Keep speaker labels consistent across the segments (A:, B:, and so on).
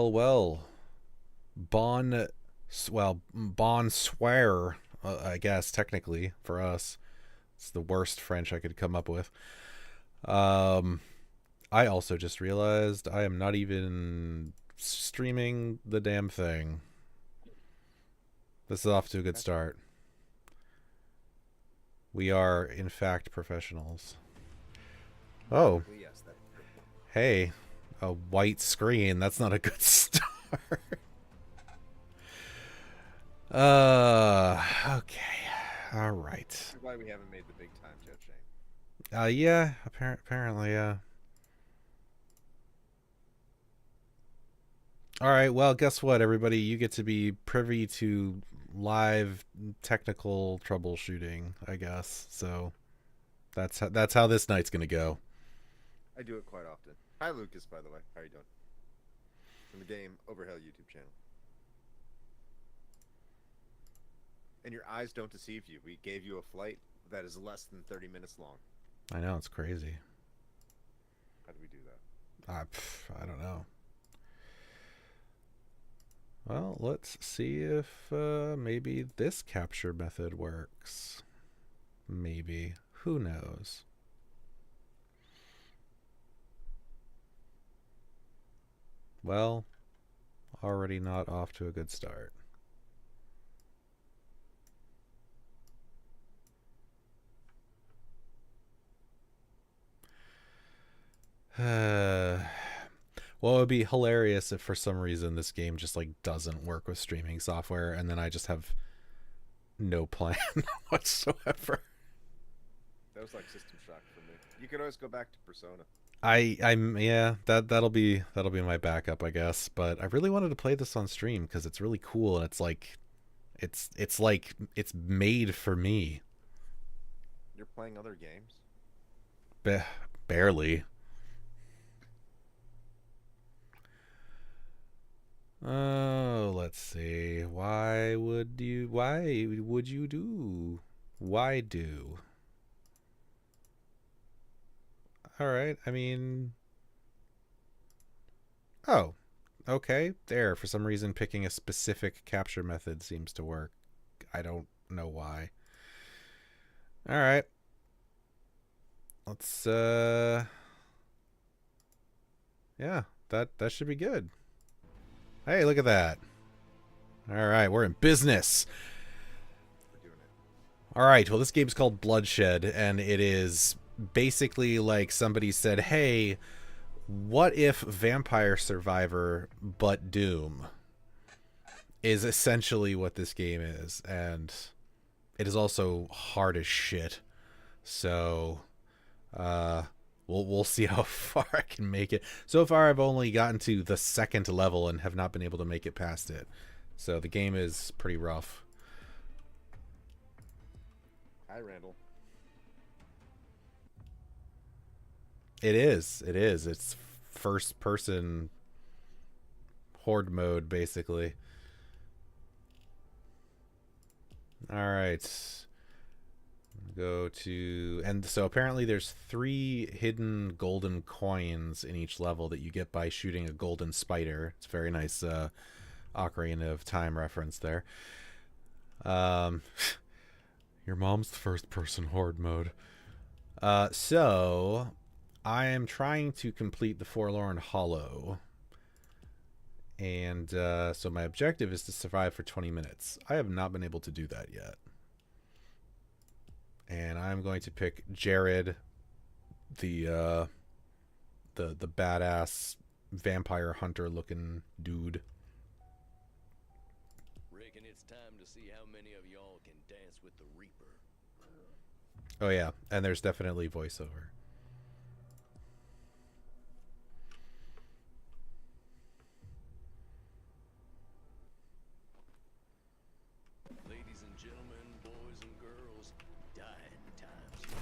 A: Well. Bon, bon swear, I guess, technically, for us. It's the worst French I could come up with. Um, I also just realized I am not even streaming the damn thing. This is off to a good
B: That's
A: start. We are, in fact, professionals. Oh,
B: technically yes. That's a good point.
A: hey, a white screen. That's not a good start. Okay. All
B: This
A: right.
B: is why we haven't made the big times yet, Shane.
A: Yeah, apparently, yeah. All right, well, guess what, everybody? You get to be privy to live technical troubleshooting, I guess. So that's how this night's gonna go.
B: I do it quite often. Hi, Lucas. By the way, how are you doing? From the Game Overhill YouTube channel. And your eyes don't deceive you. We gave you a flight that is less than 30 minutes long.
A: I know it's crazy.
B: How do we do that?
A: I don't know. Well, let's see if maybe this capture method works. Maybe. Who knows? Well, already not off to a good start. Well, it would be hilarious if for some reason this game just like doesn't work with streaming software, and then I just have no plan whatsoever.
B: That was like System Shock for me. You could always go back to Persona.
A: I'm yeah, that'll be my backup, I guess. But I really wanted to play this on stream because it's really cool, and it's like it's like it's made for me.
B: You're playing other games.
A: Ba- Barely. Oh, let's see. Why would you do? Why do? All right. I mean, oh, okay. There, for some reason picking a specific capture method seems to work. I don't know why. All right. Let's yeah, that should be good. Hey, look at that. All right, we're in business.
B: We're doing it.
A: All right, well, this game's called Bloodshed, and it is basically like somebody said, hey, what if Vampire Survivor but Doom is essentially what this game is, and it is also hard as shit. So, uh, we'll see how far I can make it. So far, I've only gotten to the second level and have not been able to make it past it. So the game is pretty rough.
B: Hi, Randall.
A: It is. It is. It's first person horde mode, basically. All right. Go to. And so apparently there's 3 hidden golden coins in each level that you get by shooting a golden spider. It's a very nice Ocarina of Time reference there. Um, your mom's first person horde mode. So I am trying to complete the Forlorn Hollow. And so my objective is to survive for 20 minutes. I have not been able to do that yet. And I'm going to pick Jared, the the badass vampire hunter looking dude.
C: Reckon it's time to see how many of y'all can dance with the Reaper.
A: Oh yeah, and there's definitely voiceover.
C: Ladies and gentlemen, boys and girls, dying times.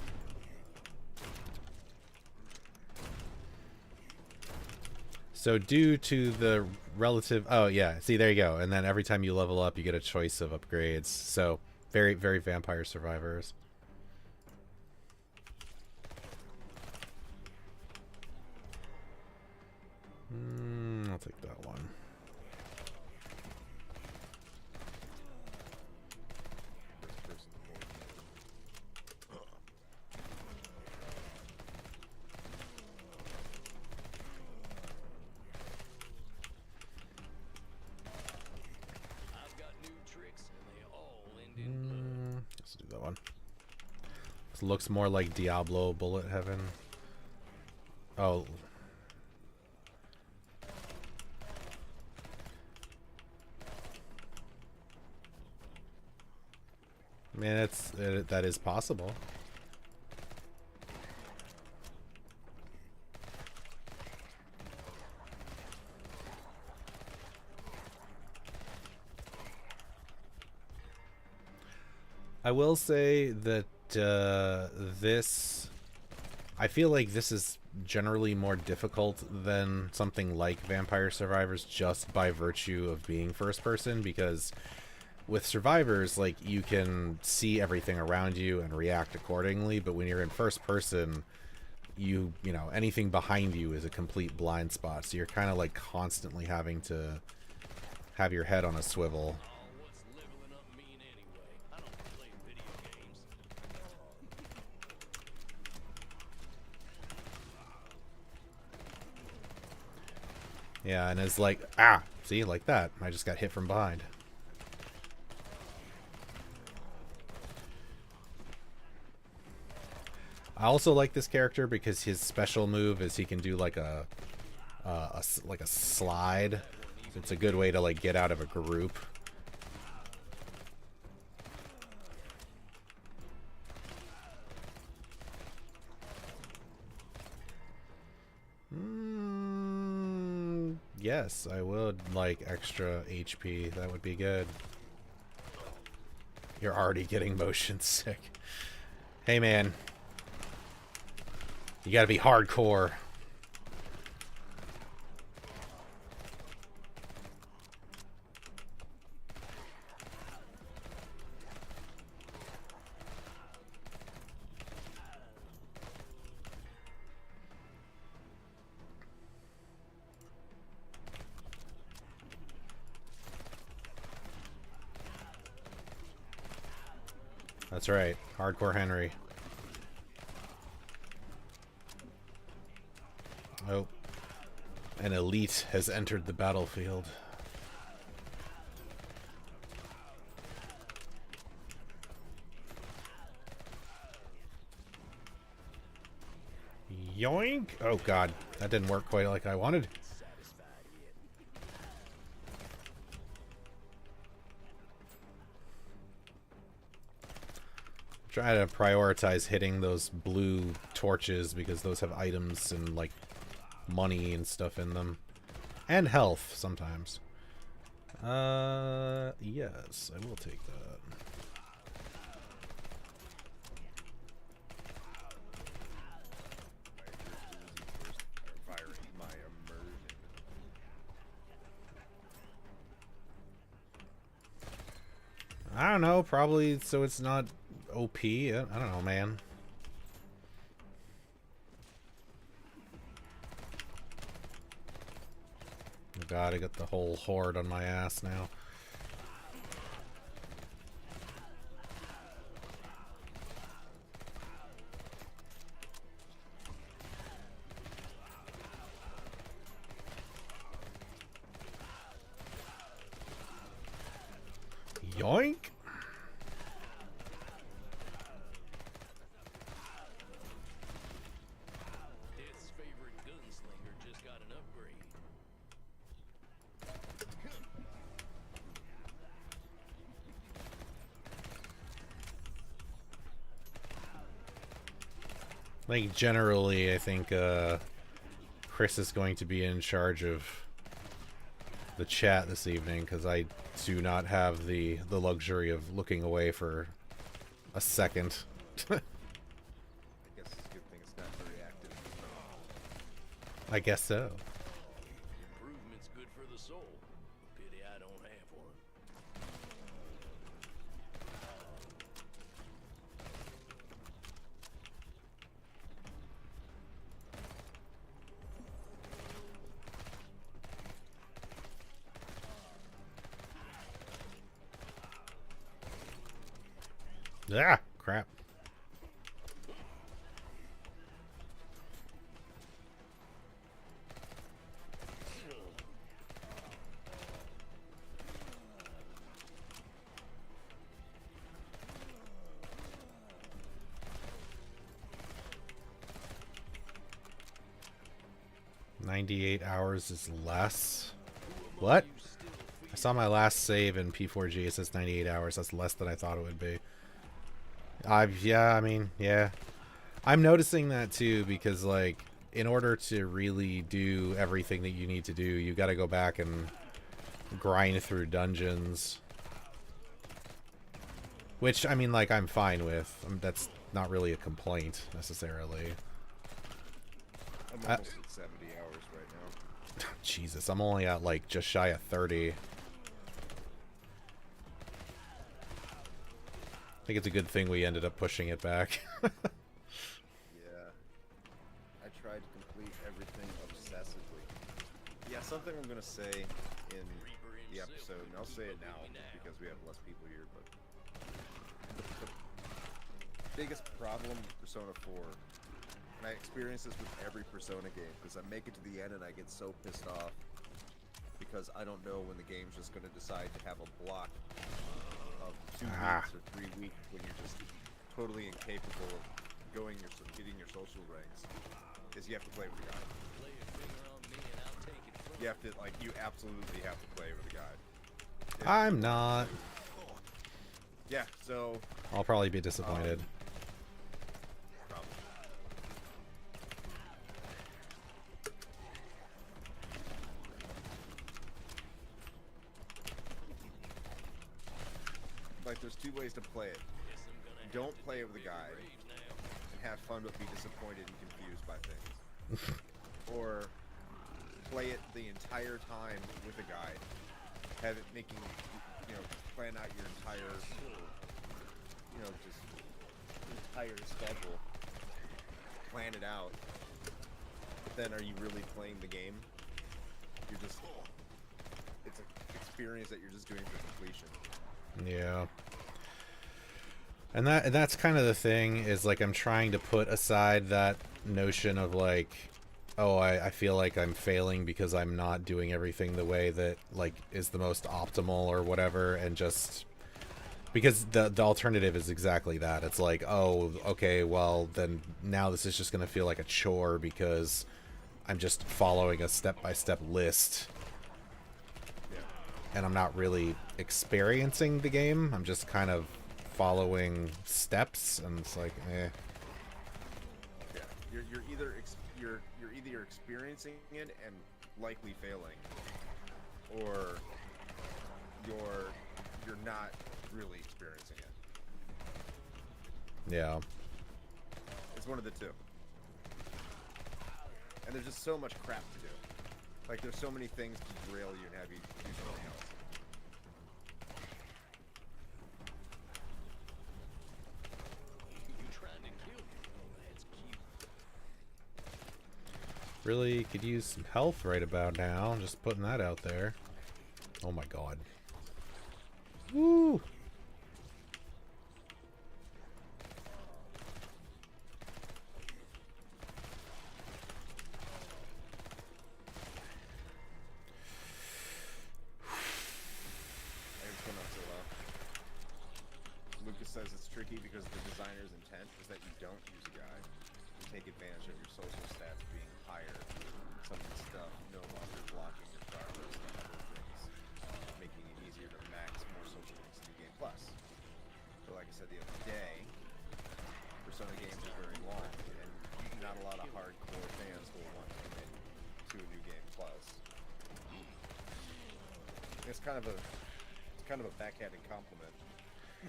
A: So due to the relative, oh yeah, see there you go, and then every time you level up, you get a choice of upgrades. So very Vampire Survivors. I'll take that one. that one. This looks more like Diablo Bullet Heaven. Oh. I mean, that is possible. I will say that I feel like this is generally more difficult than something like Vampire Survivors just by virtue of being first person, because with Survivors, like, you can see everything around you and react accordingly, but when you're in first person, you know, anything behind you is a complete blind spot, so you're kind of like constantly having to have your head on a swivel.
C: What's leveling up mean anyway? I don't play video games.
A: Yeah, and it's like, see, like that. I just got hit from behind. I also like this character because his special move is he can do like a slide. So it's a good way to like get out of a group. Yes, I would like extra HP. That would be good. You're already getting motion sick. Hey, man. You gotta be hardcore. That's right. Hardcore Henry. Oh. An elite has entered the battlefield. Yoink! Oh god, that didn't work quite like I wanted. Try to prioritize hitting those blue torches because those have items and like money and stuff in them. And health sometimes. Yes, I will take that.
B: Firing my immersion.
A: I don't know, probably so it's not OP. I don't know, man. Oh god, I got the whole horde on my ass now. Yoink!
C: Death's favorite gunslinger just got an upgrade.
A: Like, generally, I think Chris is going to be in charge of the chat this evening, because I do not have the luxury of looking away for a second.
B: I guess it's a good thing it's not very active.
A: I guess so.
C: Improvement's good for the soul. Pity I don't have one.
A: Ah, crap. 98 hours is less. What? I saw my last save in P4G. It says 98 hours. That's less than I thought it would be. Yeah, I mean, yeah. I'm noticing that too because, like, in order to really do everything that you need to do, you got to go back and grind through dungeons. Which, I mean, like, I'm fine with. That's not really a complaint, necessarily.
B: I'm almost at 70 hours right now.
A: Jesus, I'm only at, like, just shy of 30. I think it's a good thing we ended up pushing it back.
B: Yeah. I tried to complete everything obsessively. Yeah, something I'm gonna say in the episode, and I'll say it now because we have less people here, but the biggest problem with Persona 4, and I experience this with every Persona game, because I make it to the end and I get so pissed off because I don't know when the game's just gonna decide to have a block of 2 weeks or 3 weeks when you're just totally incapable of getting your social ranks, is you have to play with a guide. You have to, like, you absolutely have to play with a guide.
A: I'm not.
B: Yeah, so...
A: I'll probably be disappointed.
B: Probably. Like, there's 2 ways to play it. Don't play it with a guide and have fun but be disappointed and confused by things. Or play it the entire time with a guide. Have it making, you know, plan out your entire, you know, just entire schedule. Plan it out. But then are you really playing the game? You're just, it's an experience that you're just doing for completion.
A: Yeah. And that's kind of the thing, is like I'm trying to put aside that notion of like, oh, I feel like I'm failing because I'm not doing everything the way that like is the most optimal or whatever, and just because the alternative is exactly that. It's like, oh, okay, well then now this is just gonna feel like a chore because I'm just following a step-by-step list.
B: Yeah.
A: And I'm not really experiencing the game. I'm just kind of following steps, and it's like, eh.
B: Yeah, you're either experiencing it and likely failing, or you're not really experiencing it.
A: Yeah.
B: It's one of the two. And there's just so much crap to do. Like, there's so many things to derail you and have you do something else.
A: Really could use some health right about now. Just putting that out there. Oh my god. Woo!
B: What's going on, so Lucas says it's tricky because the designer's intent is that you don't use a guide and take advantage of your social stats being higher. Some of the stuff no longer blocking your progress and other things, making it easier to max more social links in the game. Plus, so like I said the other day, Persona games are very long, and not a lot of hardcore fans will want to commit to a new game. Plus, it's kind of a backhanded compliment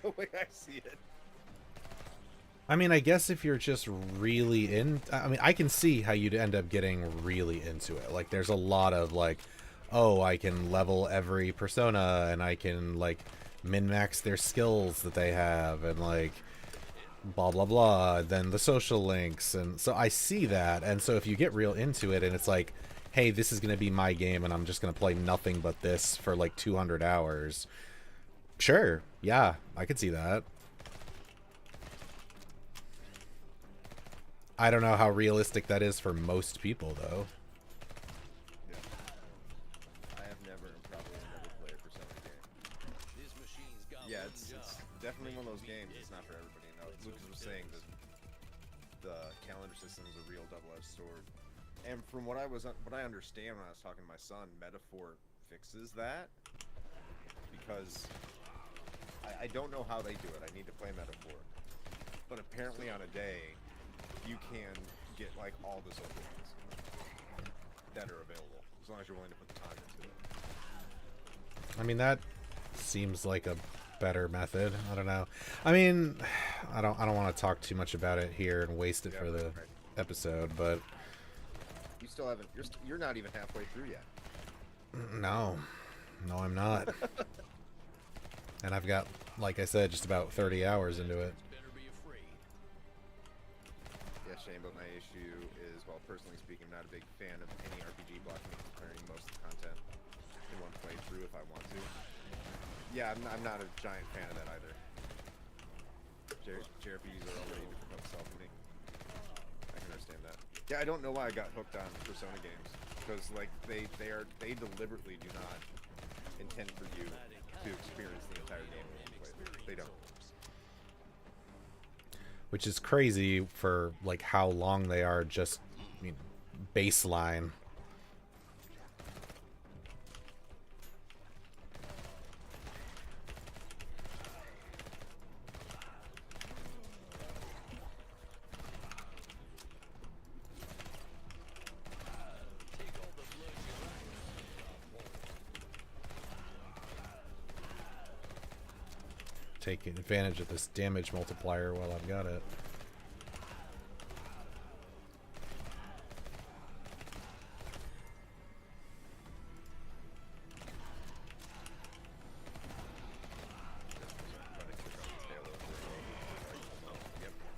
B: the way I see it.
A: I mean, I guess if you're just really I mean, I can see how you'd end up getting really into it. Like, there's a lot of, like, oh, I can level every persona, and I can, like, min-max their skills that they have, and, like, blah, blah, blah. Then the social links, and so I see that. And so if you get real into it, and it's like, hey, this is going to be my game, and I'm just going to play nothing but this for, like, 200 hours. Sure, yeah, I could see that. I don't know how realistic that is for most people, though.
B: Yeah. I have never and probably will never play a Persona game. Yeah, it's definitely one of those games. It's not for everybody. Now, Lucas was saying that the calendar system is a real double-edged sword. And from what I understand when I was talking to my son, Metaphor fixes that because I don't know how they do it. I need to play Metaphor, but apparently on a day you can get like all the social ones that are available as long as you're willing to put the time into it.
A: I mean, that seems like a better method. I don't know. I mean, I don't want to talk too much about it here and waste it for the episode, but
B: You still haven't. You're not even halfway through yet.
A: no, I'm not. And I've got, like I said, just about 30 hours into it.
C: Better be afraid.
B: Yeah, Shane, but my issue is, well, personally speaking, I'm not a big fan of any RPG blocking me from clearing most of the content in one playthrough if I want to. Yeah, I'm not a giant fan of that either. JRPGs are already difficult to solve for me. I can understand that. Yeah, I don't know why I got hooked on Persona games, because like they deliberately do not intend for you to experience the entire game in one playthrough. They don't.
A: Which is crazy for like how long they are, just, I mean, baseline. Taking advantage of this damage multiplier while I've got it.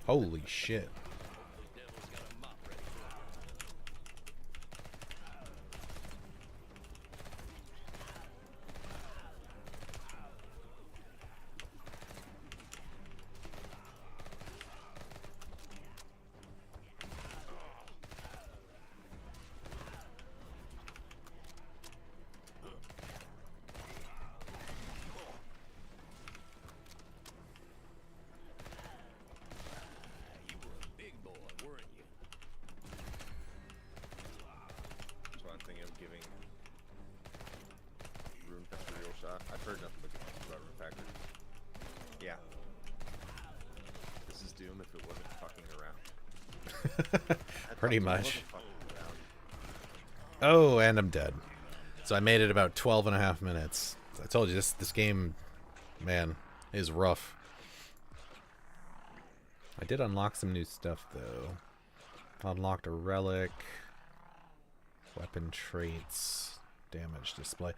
A: Holy shit.
C: You were a big boy, weren't you?
B: So I'm thinking of giving Rune Factory a real shot. I've heard nothing but good things about Rune Factory. Yeah. This is Doom if it wasn't fucking around.
A: Pretty
B: Doom
A: much.
B: wasn't fucking around.
A: Oh, and I'm dead. So I made it about 12 and a half minutes. I told you, this game, man, is rough. I did unlock some new stuff, though. Unlocked a relic, weapon traits, damage display.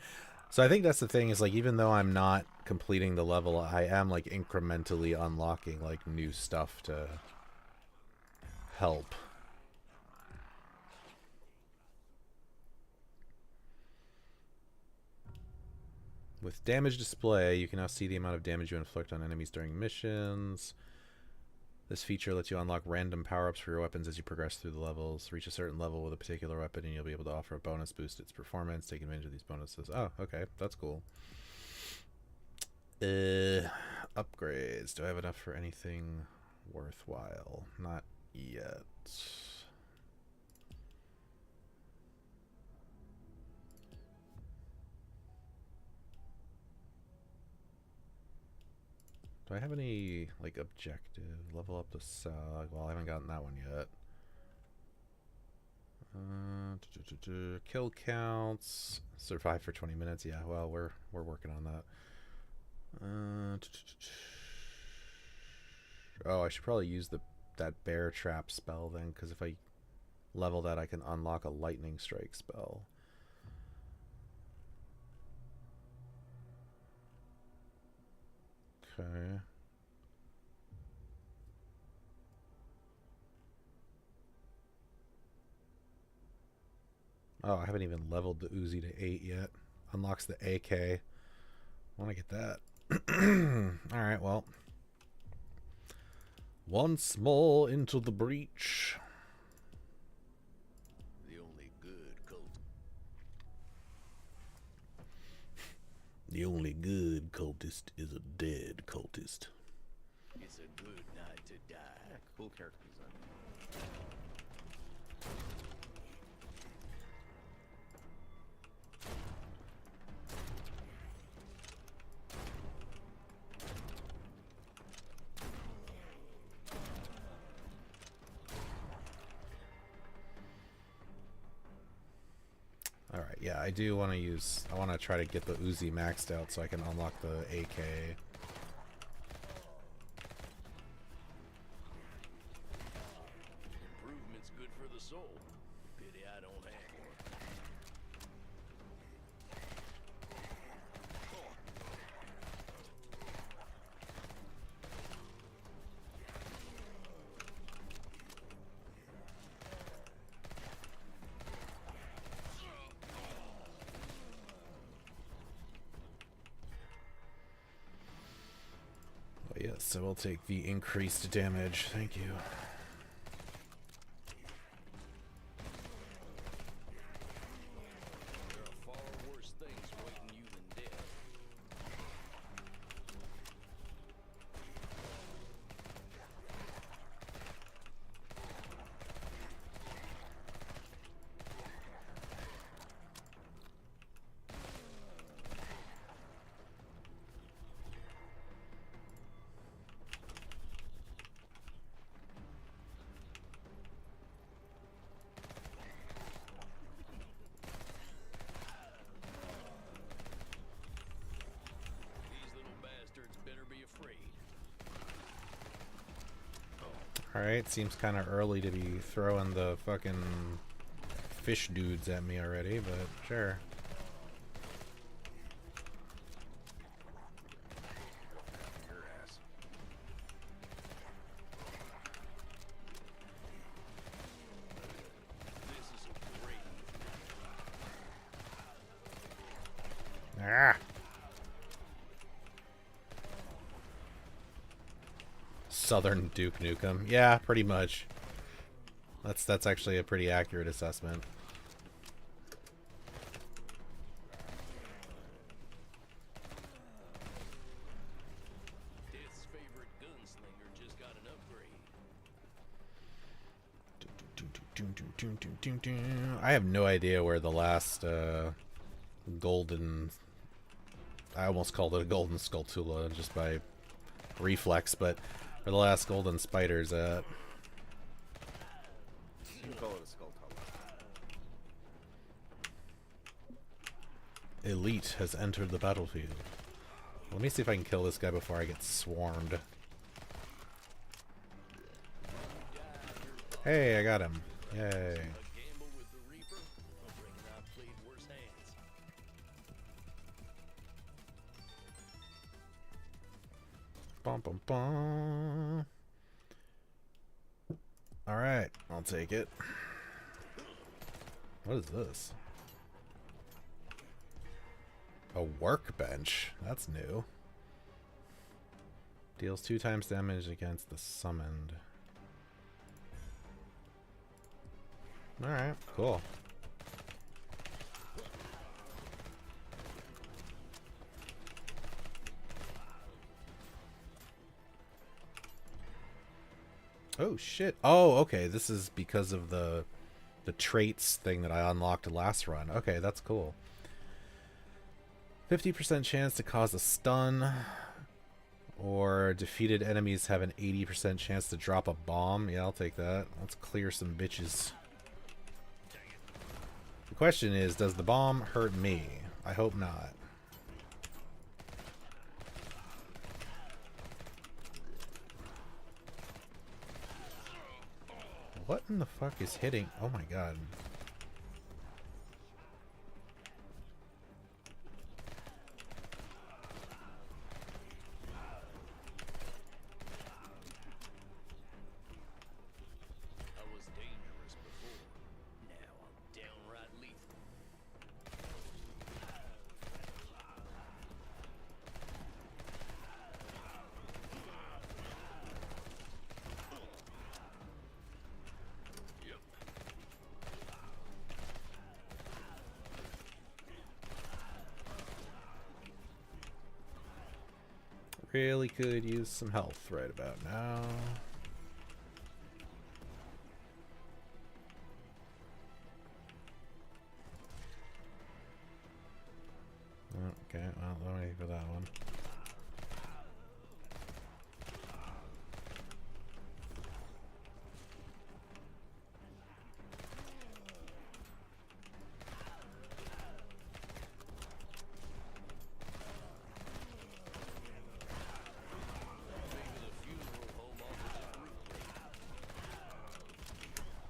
A: So I think that's the thing, is like, even though I'm not completing the level, I am like incrementally unlocking like new stuff to help. With damage display, you can now see the amount of damage you inflict on enemies during missions. This feature lets you unlock random power-ups for your weapons as you progress through the levels. Reach a certain level with a particular weapon and you'll be able to offer a bonus boost its performance. Take advantage of these bonuses. Oh, okay. That's cool. Upgrades. Do I have enough for anything worthwhile? Not yet. Do I have any, like, objective? Level up the Sog. Well, I haven't gotten that one yet. Kill counts. Survive for 20 minutes. Yeah, well, we're working on that. Oh, I should probably use that bear trap spell then, because if I level that, I can unlock a lightning strike spell. Okay. Oh, I haven't even leveled the Uzi to 8 yet. Unlocks the AK. I want to get that. Alright, well. Once more into the breach.
C: The only good cult.
A: The only good cultist is a dead cultist.
C: It's a good night to die.
B: Yeah, cool character design.
A: Alright, yeah, I do want to use... I want to try to get the Uzi maxed out so I can unlock the AK.
C: Improvement's good for the soul. Pity I don't have one.
A: Oh, yes, so we'll take the increased damage. Thank you.
C: There are far worse things waiting you than death. These little bastards better be afraid.
A: Alright, seems kind of early to be throwing the fucking fish dudes at me already, but sure.
B: Your ass.
C: This is a great
A: Ah! Southern Duke Nukem. Yeah, pretty much. That's actually a pretty accurate assessment.
C: Death's favorite gunslinger just got an upgrade.
A: I have no idea where the last golden... I almost called it a golden Skulltula just by reflex, but where the last golden spider's at.
B: You can call it a skull tunnel.
A: Elite has entered the battlefield. Let me see if I can kill this guy before I get swarmed. Hey, I got him. Yay.
C: A gamble with the Reaper. I reckon I've played worse hands.
A: Bum, bum, bum. Alright, I'll take it. What is this? A workbench? That's new. Deals 2 times damage against the summoned. Alright, cool. Oh shit. Oh, okay. This is because of the traits thing that I unlocked last run. Okay, that's cool. 50% chance to cause a stun, or defeated enemies have an 80% chance to drop a bomb. Yeah, I'll take that. Let's clear some bitches. The question is, does the bomb hurt me? I hope not. What in the fuck is hitting? Oh my god.
C: I was dangerous before. Now I'm downright lethal. Yep.
A: Really could use some health right about now. Okay, well, let me for that one.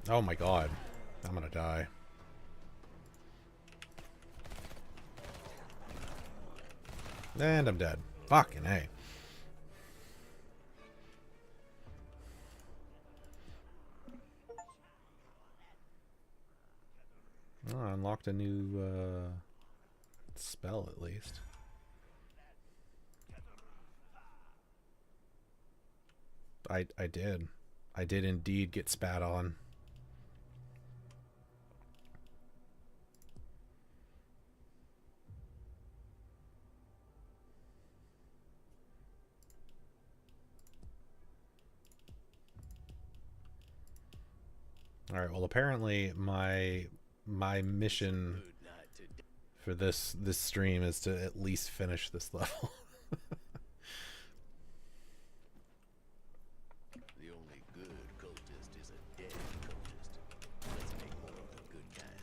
A: Oh my god. I'm gonna die. And I'm dead. Fucking A. Oh, I unlocked a new spell at least. I did. I did indeed get spat on. All right, well apparently my mission
C: Good night to
A: for this stream is to at least finish this level.
C: The only good cultist is a dead cultist. Let's make more of the good kind.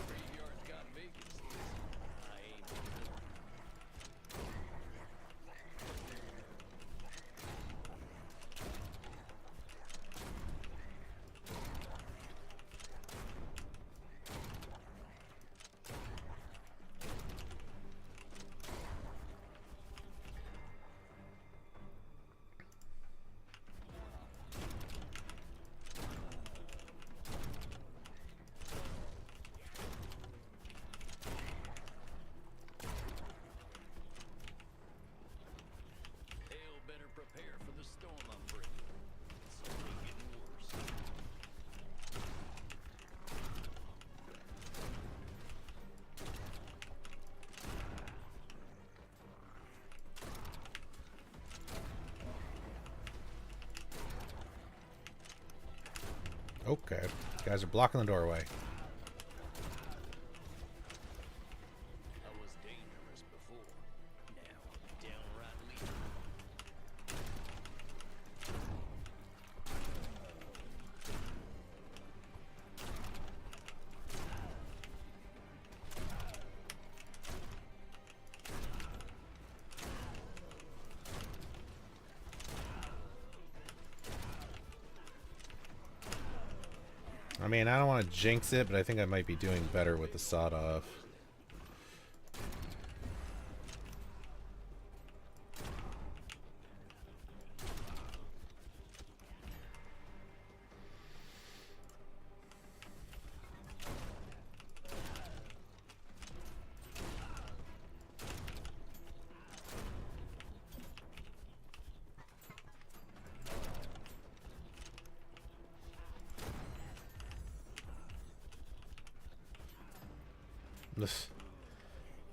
C: Graveyard's got vacancies. I ain't filling 'em. Hell better prepare for the storm I'm bringing. It's only getting worse.
A: Okay. Guys are blocking the doorway.
C: I was dangerous before. Now I'm downright lethal.
A: I mean, I don't want to jinx it, but I think I might be doing better with the sawed off.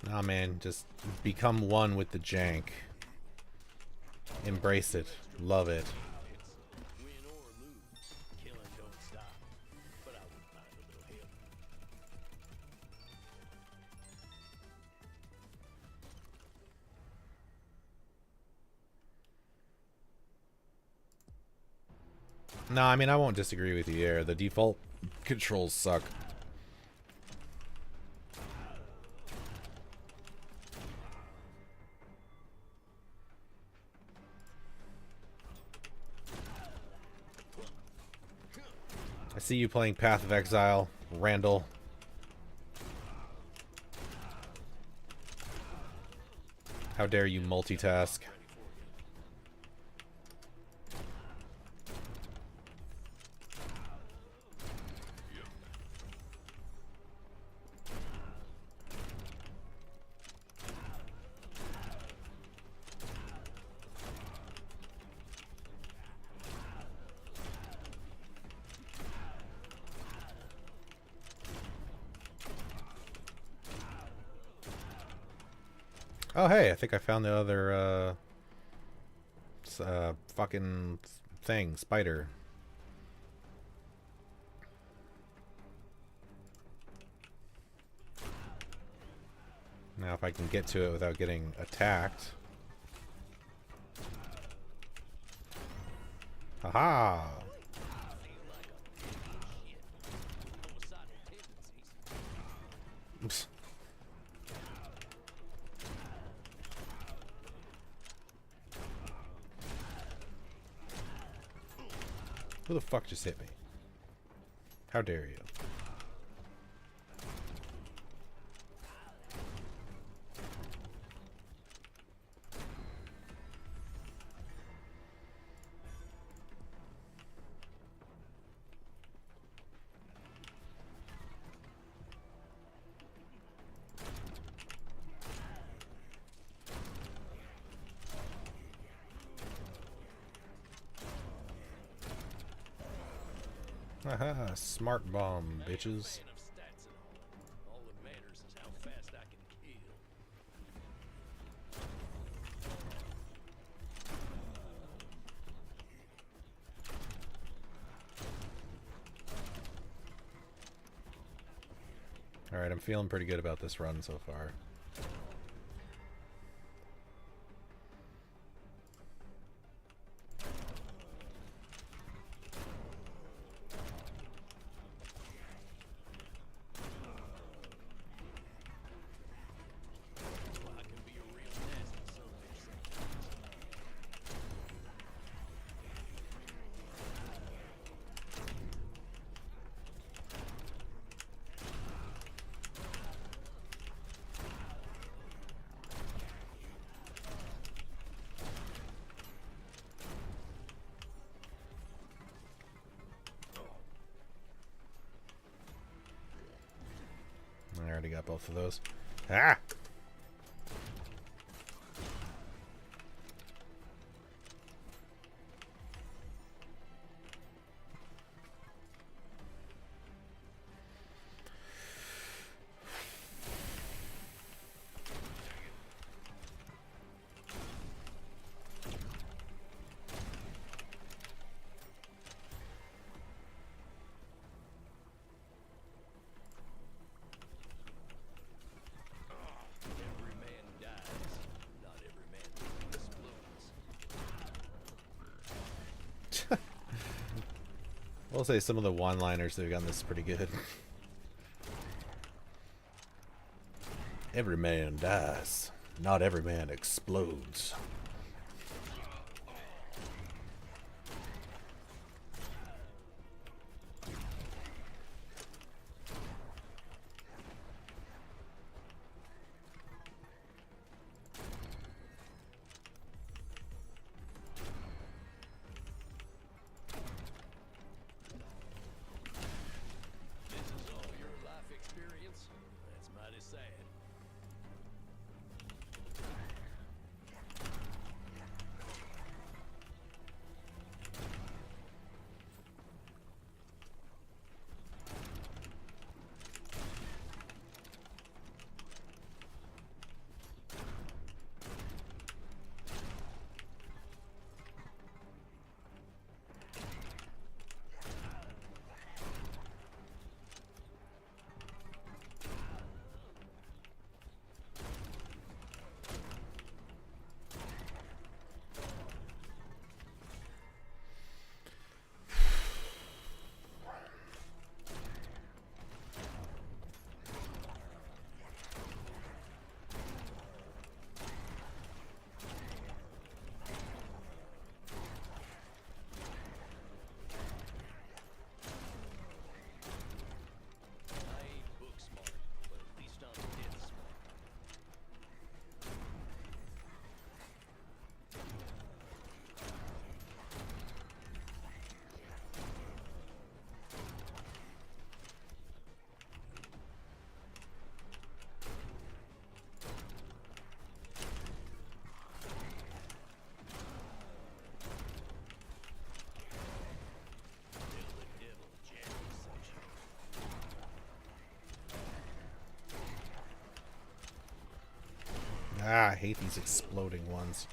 A: Nah, man, just become one with the jank. Embrace it. Love it.
C: Win or lose, killing don't stop. But I wouldn't mind a little help.
A: No, I mean, I won't disagree with you there. The default controls suck. I see you playing Path of Exile, Randall. How dare you multitask? Oh, hey, I think I found the other, fucking thing, spider. Now if I can get to it without getting attacked. Haha! Oops. Who the fuck just hit me? How dare you? Haha, smart bomb, bitches.
C: All that matters is how fast I can kill.
A: Alright, I'm feeling pretty good about this run so far.
C: I can be a real nasty son of a bitch sometimes.
A: I already got both of those. Ah!
C: Every man dies. Not every man explodes.
A: We'll say some of the one-liners they've gotten this pretty good. Every man dies. Not every man explodes.
C: This is all your life experience? That's mighty sad.
A: Ah, I hate these exploding ones.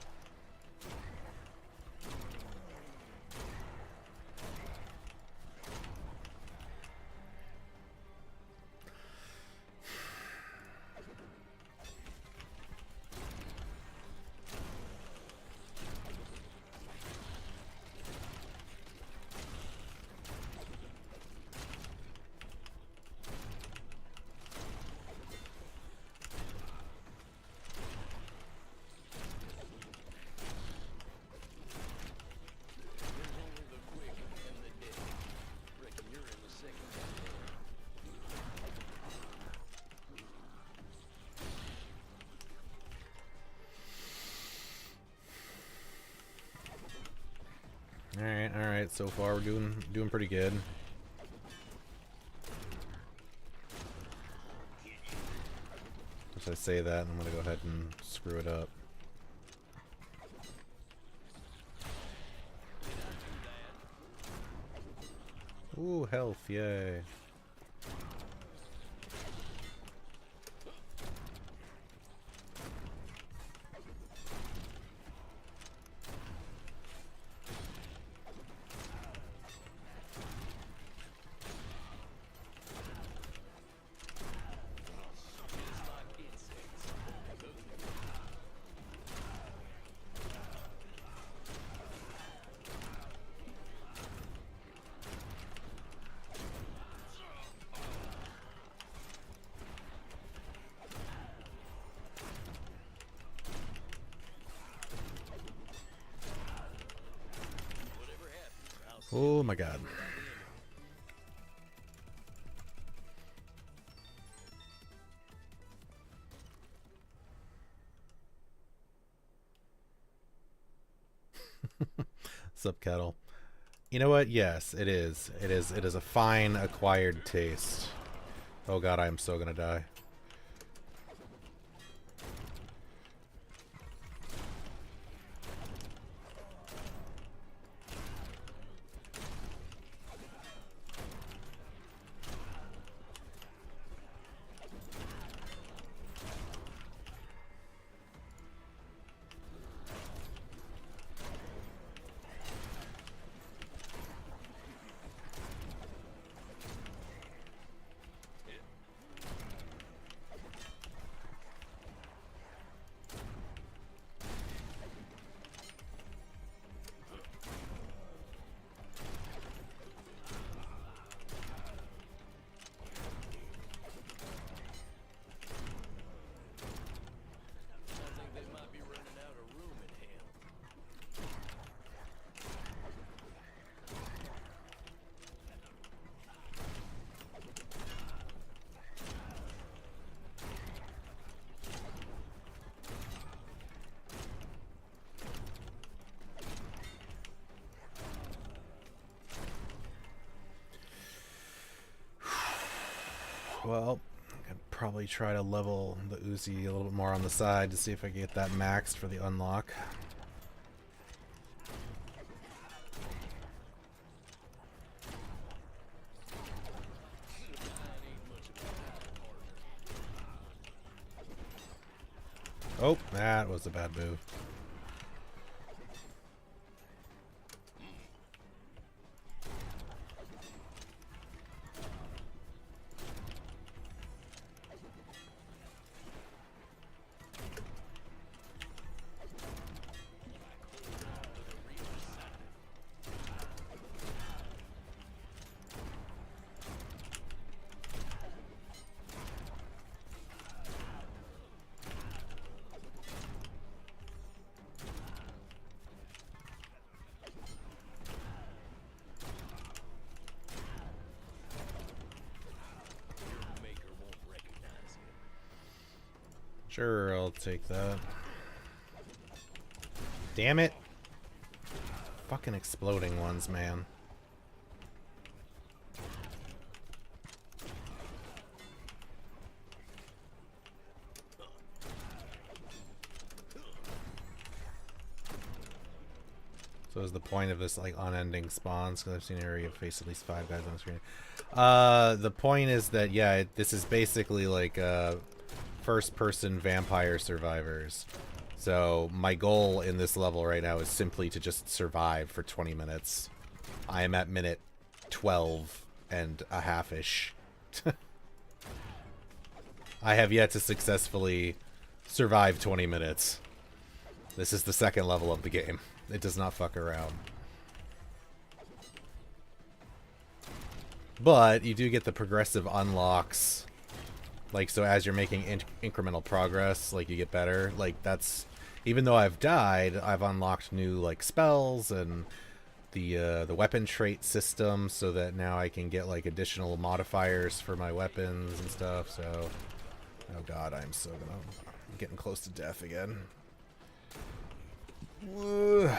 A: All right. So far, we're doing pretty good. As I say that, I'm gonna go ahead and screw it up. Ooh, health! Yay! Oh my god. Sup, Kettle? You know what? Yes, it is. It is. It is a fine acquired taste. Oh god, I am so gonna die. Well, I could probably try to level the Uzi a little bit more on the side to see if I can get that maxed for the unlock. Oh, that was a bad move. Sure, I'll take that. Damn it! Fucking exploding ones, man. So is the point of this like unending spawns? Because I've seen an area face at least 5 guys on the screen. The point is that, yeah, this is basically like first-person vampire survivors. So my goal in this level right now is simply to just survive for 20 minutes. I am at minute 12 and a half-ish. I have yet to successfully survive 20 minutes. This is the second level of the game. It does not fuck around. But you do get the progressive unlocks. Like, so as you're making incremental progress, like, you get better. Like, that's... Even though I've died, I've unlocked new, like, spells and the weapon trait system so that now I can get, like, additional modifiers for my weapons and stuff, so... Oh god, I'm getting close to death again. Woo.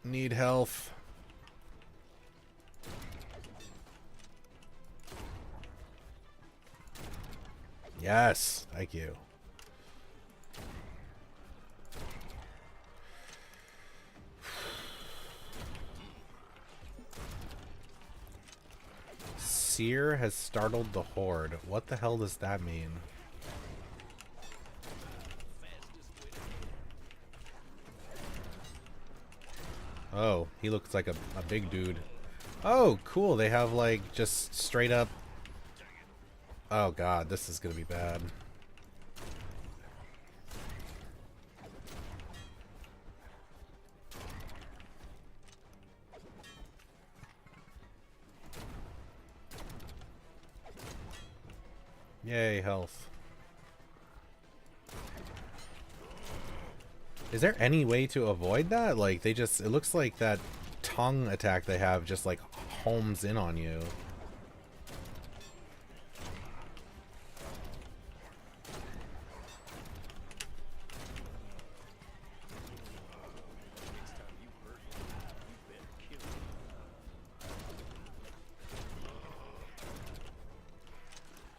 A: Need health. Yes, thank you. Seer has startled the horde. What the hell does that mean? Oh, he looks like a big dude. Oh, cool. They have, like, just straight up... Oh, God. This is gonna be bad. Yay, health. Is there any way to avoid that? Like, they just... It looks like that tongue attack they have just, like, homes in on you.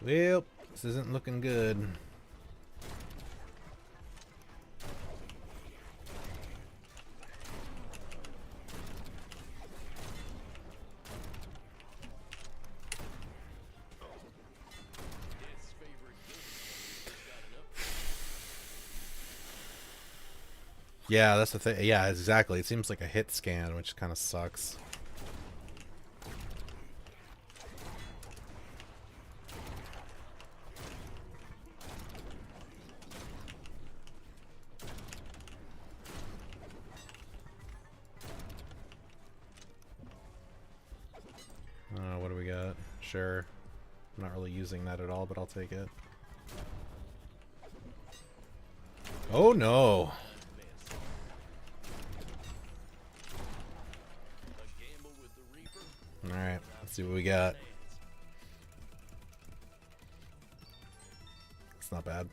A: Well, this isn't looking good. Yeah, that's the thing. Yeah, exactly. It seems like a hit scan, which kind of sucks. What do we got? Sure. I'm not really using that at all, but I'll take it. Oh no! Alright, let's see what we got. It's not bad.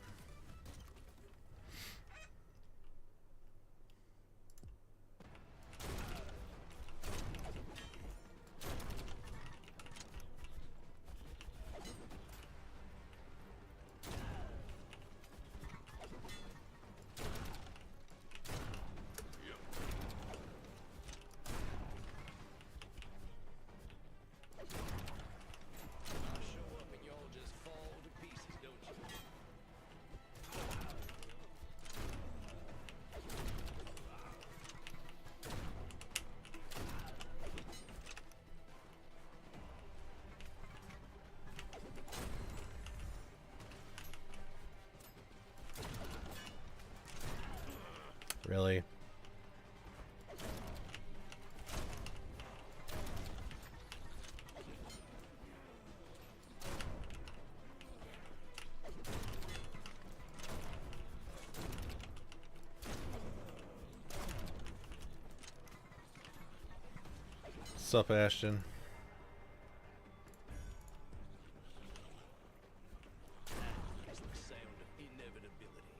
A: Really? Sup, Ashton?
C: It is the sound of inevitability.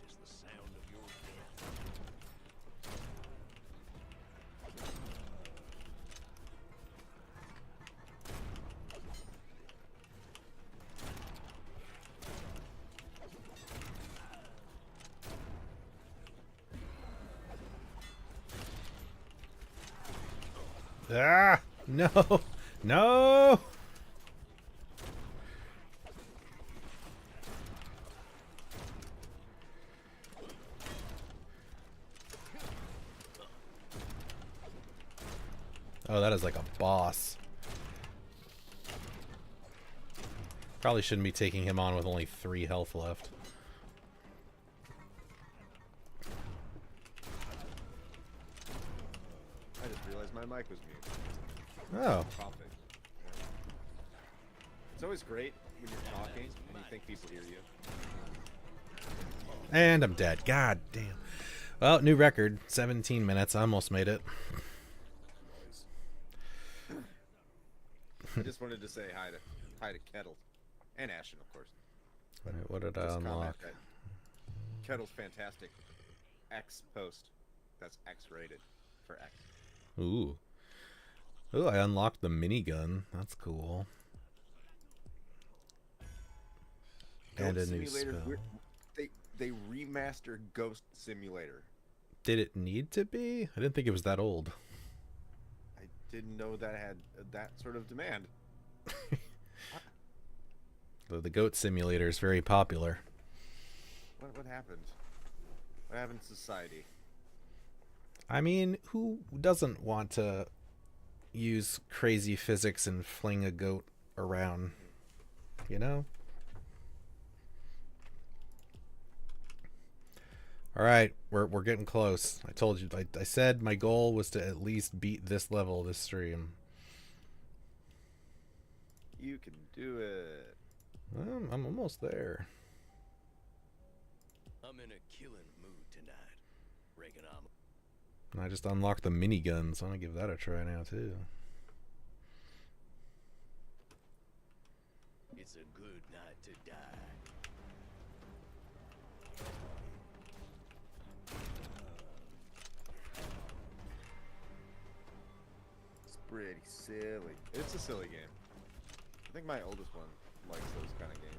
C: It is the sound of your death.
A: Ah! No! No! Oh, that is like a boss. Probably shouldn't be taking him on with only 3 health left.
B: I just realized my mic was muted.
A: Oh.
B: Coughing. It's always great when you're talking and you think people hear you.
A: And I'm dead. God damn. Well, new record. 17 minutes. I almost made it.
B: I just wanted to say hi to Kettle. And Ashton, of course.
A: Alright, what did I
B: Just comment
A: unlock?
B: that Kettle's fantastic. X post. That's X rated for X.
A: Ooh. Ooh, I unlocked the minigun. That's cool. And
B: Ghost
A: a new
B: Simulator,
A: spell.
B: they remastered Ghost Simulator.
A: Did it need to be? I didn't think it was that old.
B: I didn't know that had that sort of demand.
A: The goat simulator is very popular.
B: What happened? What happened to society?
A: I mean, who doesn't want to use crazy physics and fling a goat around? You know? All right, we're getting close. I told you. I said my goal was to at least beat this level this stream.
B: You can do it.
A: Well, I'm almost there.
C: I'm in a killing mood tonight. Reckon I'm.
A: And I just unlocked the minigun, so I'm gonna give that a try now too.
C: It's a good night to die.
B: It's pretty silly. It's a silly game. I think my oldest one likes those kind of games.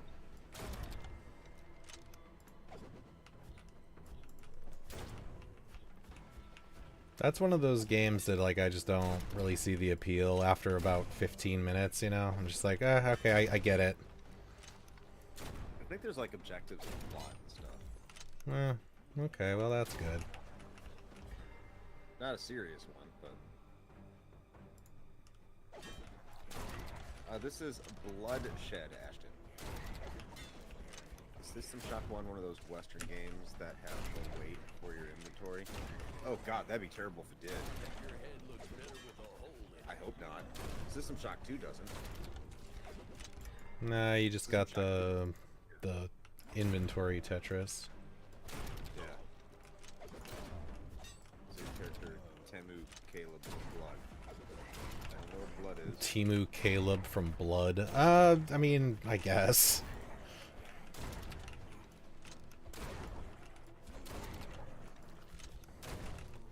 A: That's one of those games that like I just don't really see the appeal after about 15 minutes, you know? I'm just like, okay, I get it.
B: I think there's like objectives and plot and stuff.
A: Okay, well that's good.
B: Not a serious one, but this is Bloodshed, Ashton. Is System Shock 1 one of those Western games that have the wait for your inventory? Oh god, that'd be terrible if it did.
C: Your head looks better with a hole in it.
B: I hope not. System Shock 2 doesn't.
A: Nah, you just got the inventory Tetris.
B: Yeah. So your character, Temu Caleb Blood. I don't know what blood is.
A: Timu Caleb from Blood. I mean, I guess.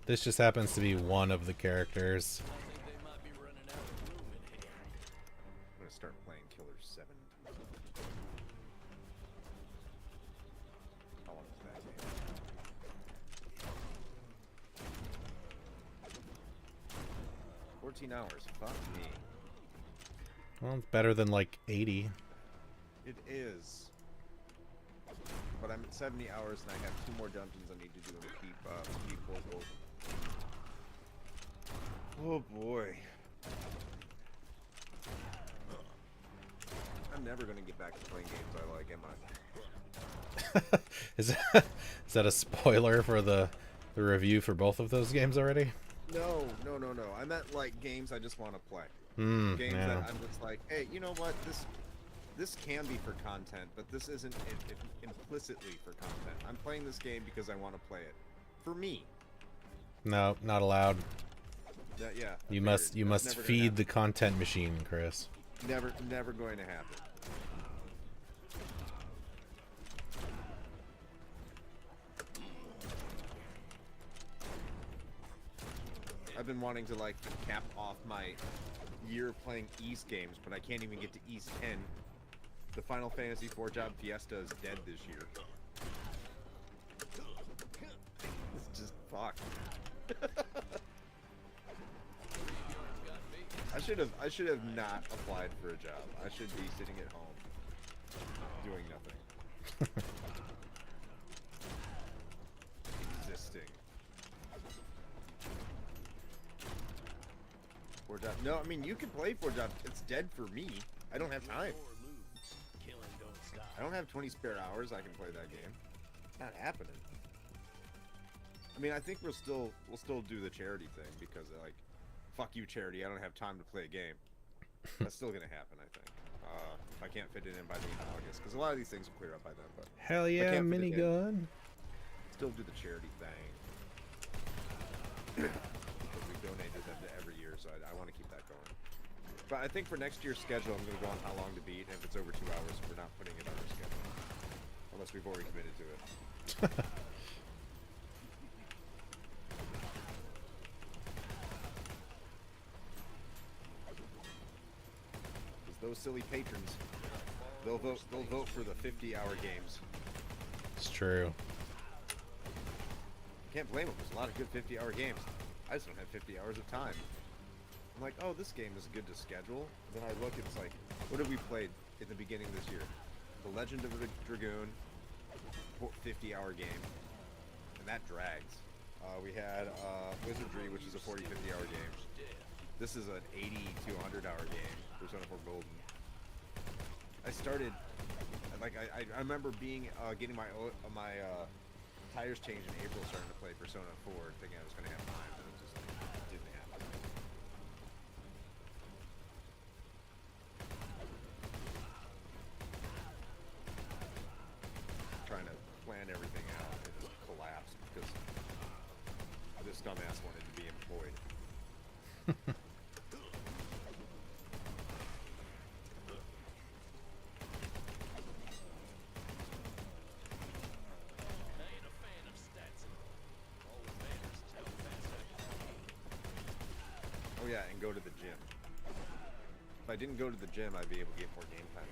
A: This just happens to be one of the characters.
C: I think they might be running out of room in here.
B: I'm gonna start playing Killer 7. How long is that game? 14 hours. Fuck me.
A: Well, it's better than like 80.
B: It is. But I'm at 70 hours and I have 2 more dungeons I need to do and keep both open. Oh boy. I'm never gonna get back to playing games I like, am I?
A: Is that a spoiler for the review for both of those games already?
B: No. I meant like games I just want to play. Games
A: Yeah.
B: that I'm just like, hey, you know what? This can be for content, but this isn't implicitly for content. I'm playing this game because I want to play it. For me.
A: No, not allowed.
B: Yeah. I
A: You
B: figured.
A: must
B: That's never gonna
A: feed the
B: happen.
A: content machine, Chris.
B: Never going to happen. I've been wanting to like cap off my year of playing East games, but I can't even get to East 10. The Final Fantasy IV Job Fiesta is dead this year. It's just fuck. I should have not applied for a job. I should be sitting at home doing nothing. Existing. Forge Out. No, I mean, you can play Forge Out. It's dead for me. I don't have time.
C: Or lose. Killing don't stop.
B: I don't have 20 spare hours I can play that game. Not happening. I mean, I think we'll still do the charity thing because like, fuck you, charity. I don't have time to play a game. That's still gonna happen, I think. If I can't fit it in by the end of August, because a lot of these things will clear up by then. But
A: Hell
B: I
A: yeah,
B: can't fit it in.
A: minigun.
B: Still do the charity thing. Because we donated them to every year, so I want to keep that going. But I think for next year's schedule, I'm gonna go on how long to beat, and if it's over 2 hours, we're not putting it on our schedule, unless we've already committed to it. Those silly patrons, they'll vote for the 50-hour games.
A: It's true.
B: Can't blame them. There's a lot of good 50-hour games. I just don't have 50 hours of time. I'm like, oh, this game is good to schedule. Then I look, it's like, what have we played in the beginning of this year? The Legend of the Dragoon, 50-hour game, and that drags. We had Wizardry, which is a 40, 50-hour game. This is an 80 to 100-hour game. Persona 4 Golden. I started, like, I remember being getting my tires changed in April, starting to play Persona 4, thinking I was going to have time, and it just like, didn't happen. Trying to plan everything out, it just collapsed because this dumbass wanted to be employed. Oh yeah, and go to the gym. If I didn't go to the gym, I'd be able to get more game time in.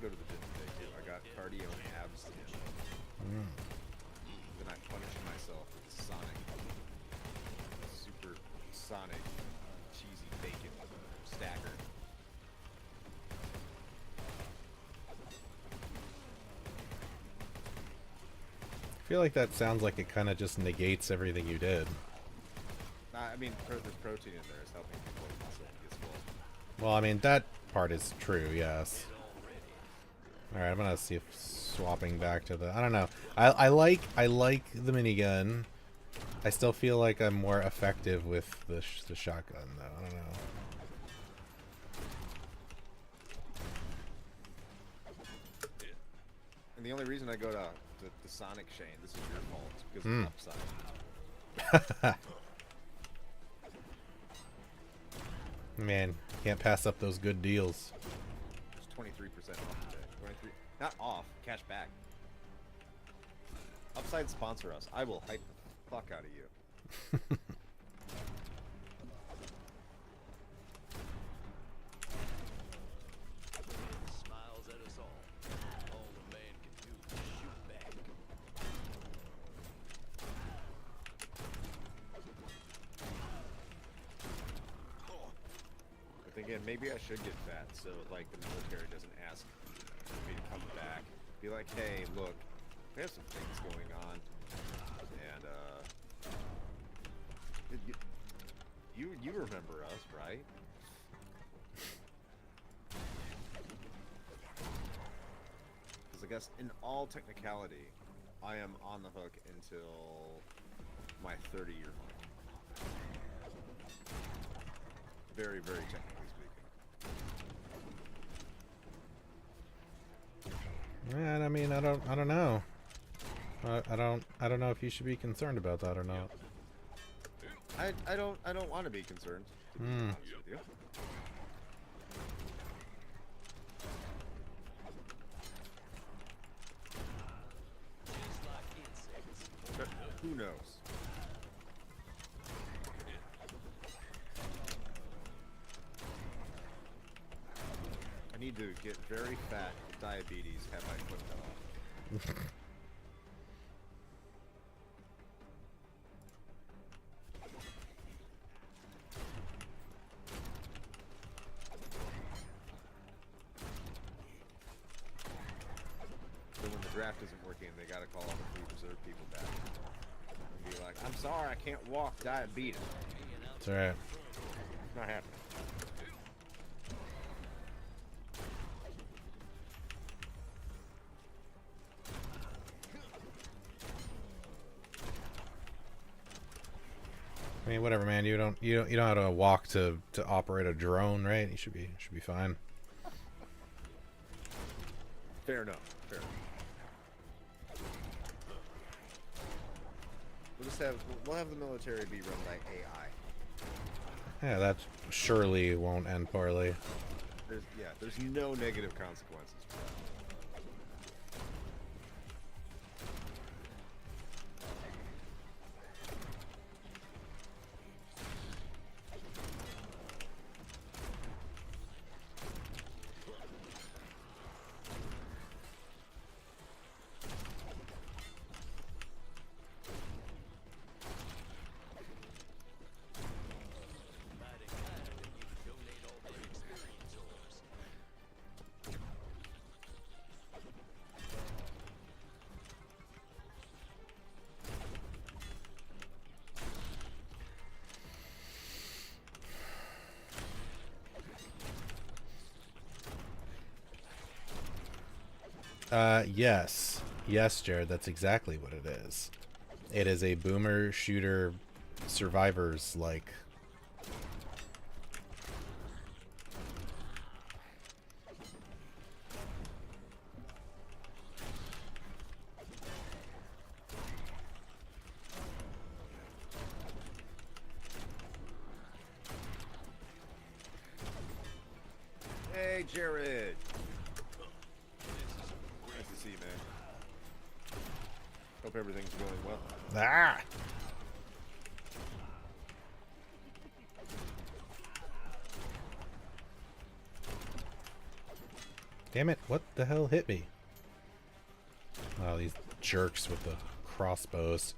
B: Go to the gym today too. I got cardio and abs today. Then I punished myself with Sonic. Super Sonic cheesy bacon stacker.
A: I feel like that sounds like it kind of just negates everything you did.
B: I mean, there's protein in there. It's helping people with muscle and get swole.
A: Well, I mean, that part is true, yes. Alright, I'm gonna see if swapping back to the... I don't know. I like the minigun. I still feel like I'm more effective with the shotgun, though. I don't know.
B: And the only reason I go to the Sonic Shane, this is your fault, it's because of the upside.
A: Man, can't pass up those good deals.
B: It's 23% off today. 23, not off, cash back. Upside sponsor us. I will hype the fuck out of you.
C: Smiles at us all. All the man can do is shoot back.
B: But then again, maybe I should get fat so like the military doesn't ask me to come back. Be like, hey, look, we have some things going on, and you remember us, right? Because I guess in all technicality, I am on the hook until my 30-year mark. Very, very technically speaking.
A: Man, I mean, I don't know. I don't know if you should be concerned about that or not.
B: I don't want to be concerned, to be honest with you.
C: Just like insects.
B: But who knows? need to get very fat with diabetes, have my foot cut off. So when the draft isn't working, they gotta call all the free reserve people back and be like, "I'm sorry, I can't walk. Diabetes.
A: That's all right.
B: It's not happening."
A: I mean, whatever, man. You don't have to walk to operate a drone, right? You should be fine.
B: Fair enough. Fair enough. We'll have the military be run by AI.
A: Yeah, that surely won't end poorly.
B: There's no negative consequences for that.
C: Mighty kind of you to donate all them experience orbs.
A: Yes. Yes, Jared, that's exactly what it is. It is a boomer shooter survivors like.
B: Hey, Jared. Nice to see you, man. Hope everything's going well.
A: Ah! Damn it, what the hell hit me? Oh, these jerks with the crossbows.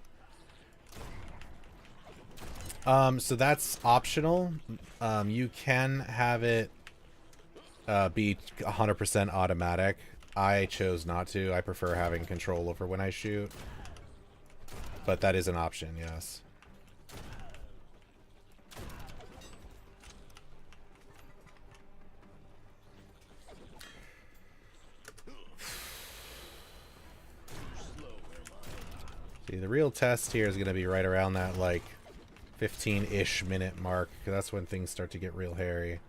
A: So that's optional. You can have it be 100% automatic. I chose not to. I prefer having control over when I shoot. But that is an option, yes. See, the real test here is going to be right around that, like, 15-ish minute mark, because that's when things start to get real hairy.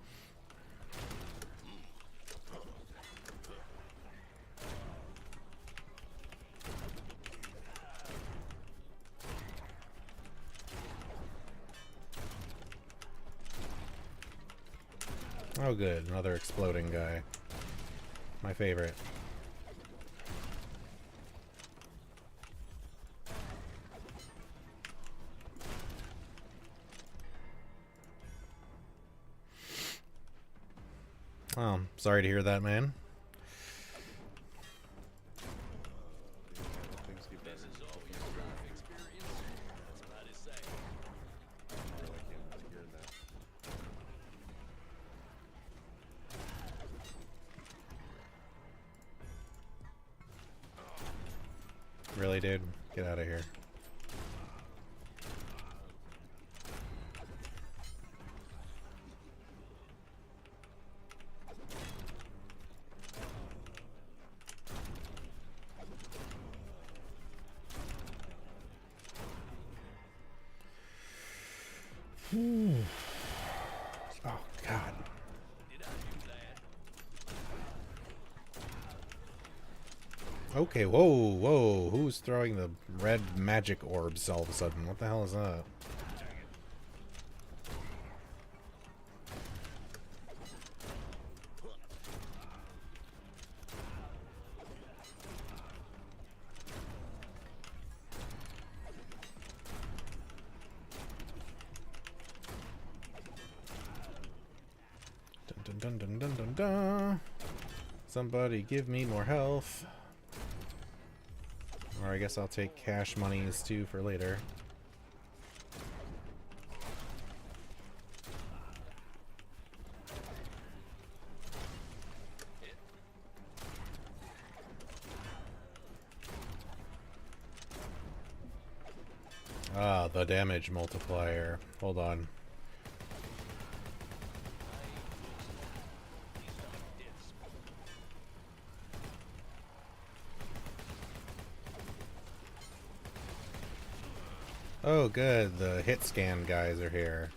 A: Oh good, another exploding guy. My favorite. Oh, sorry to hear that, man.
B: Things get better.
C: This is all your life experience. That's mighty sad.
B: I really can't hear that.
A: Really, dude? Get out of here. Oh, God.
C: Did I do that?
A: Okay, whoa. Who's throwing the red magic orbs all of a sudden? What the hell is that? Dun dun dun dun dun dun dun. Somebody give me more health. Or I guess I'll take cash monies too for later. Ah, the damage multiplier. Hold on. Oh, good. The hit scan guys are here.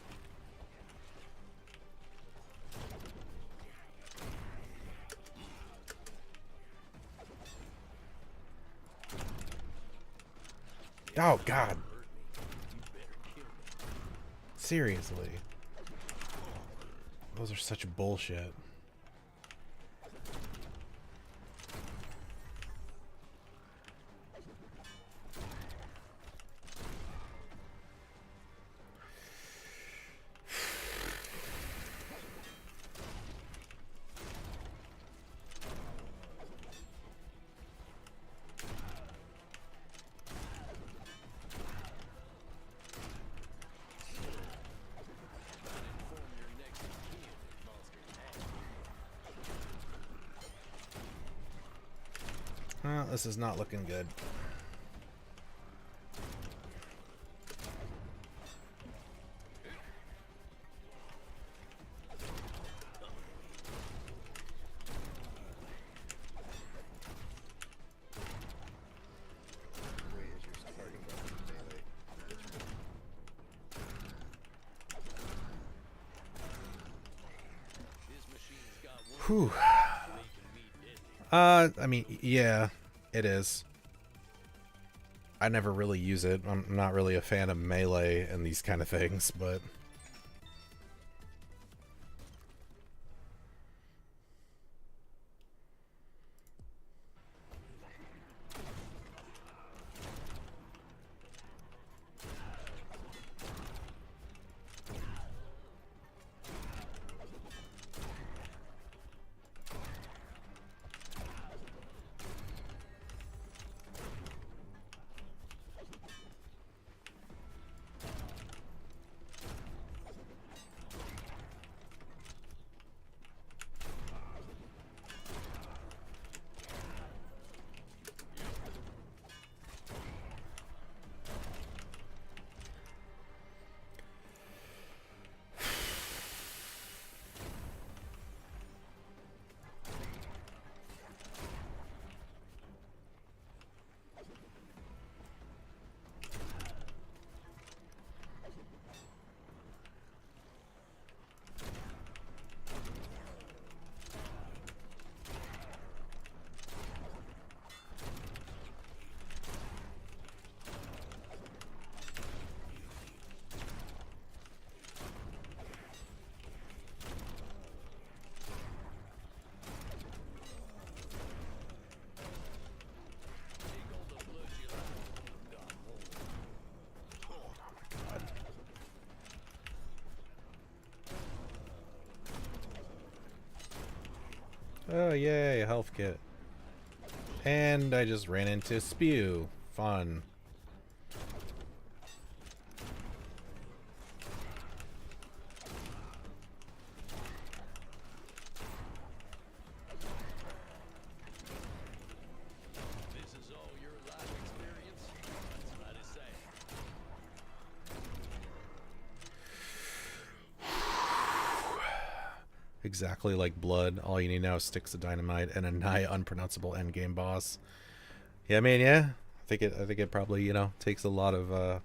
A: Oh, God. Seriously. Those are such bullshit. Well, this is not looking good.
B: Wait, as you're starting weapon melee.
A: Whew. I mean, yeah, it is. I never really use it. I'm not really a fan of melee and these kind of things, but... Oh, yay, a health kit. And I just ran into Spew. Fun.
C: This is all your life experience? That's mighty sad.
A: Exactly like Blood. All you need now is sticks of dynamite and a nigh unpronounceable endgame boss. Yeah, I mean, yeah. I think it probably, you know, takes a lot of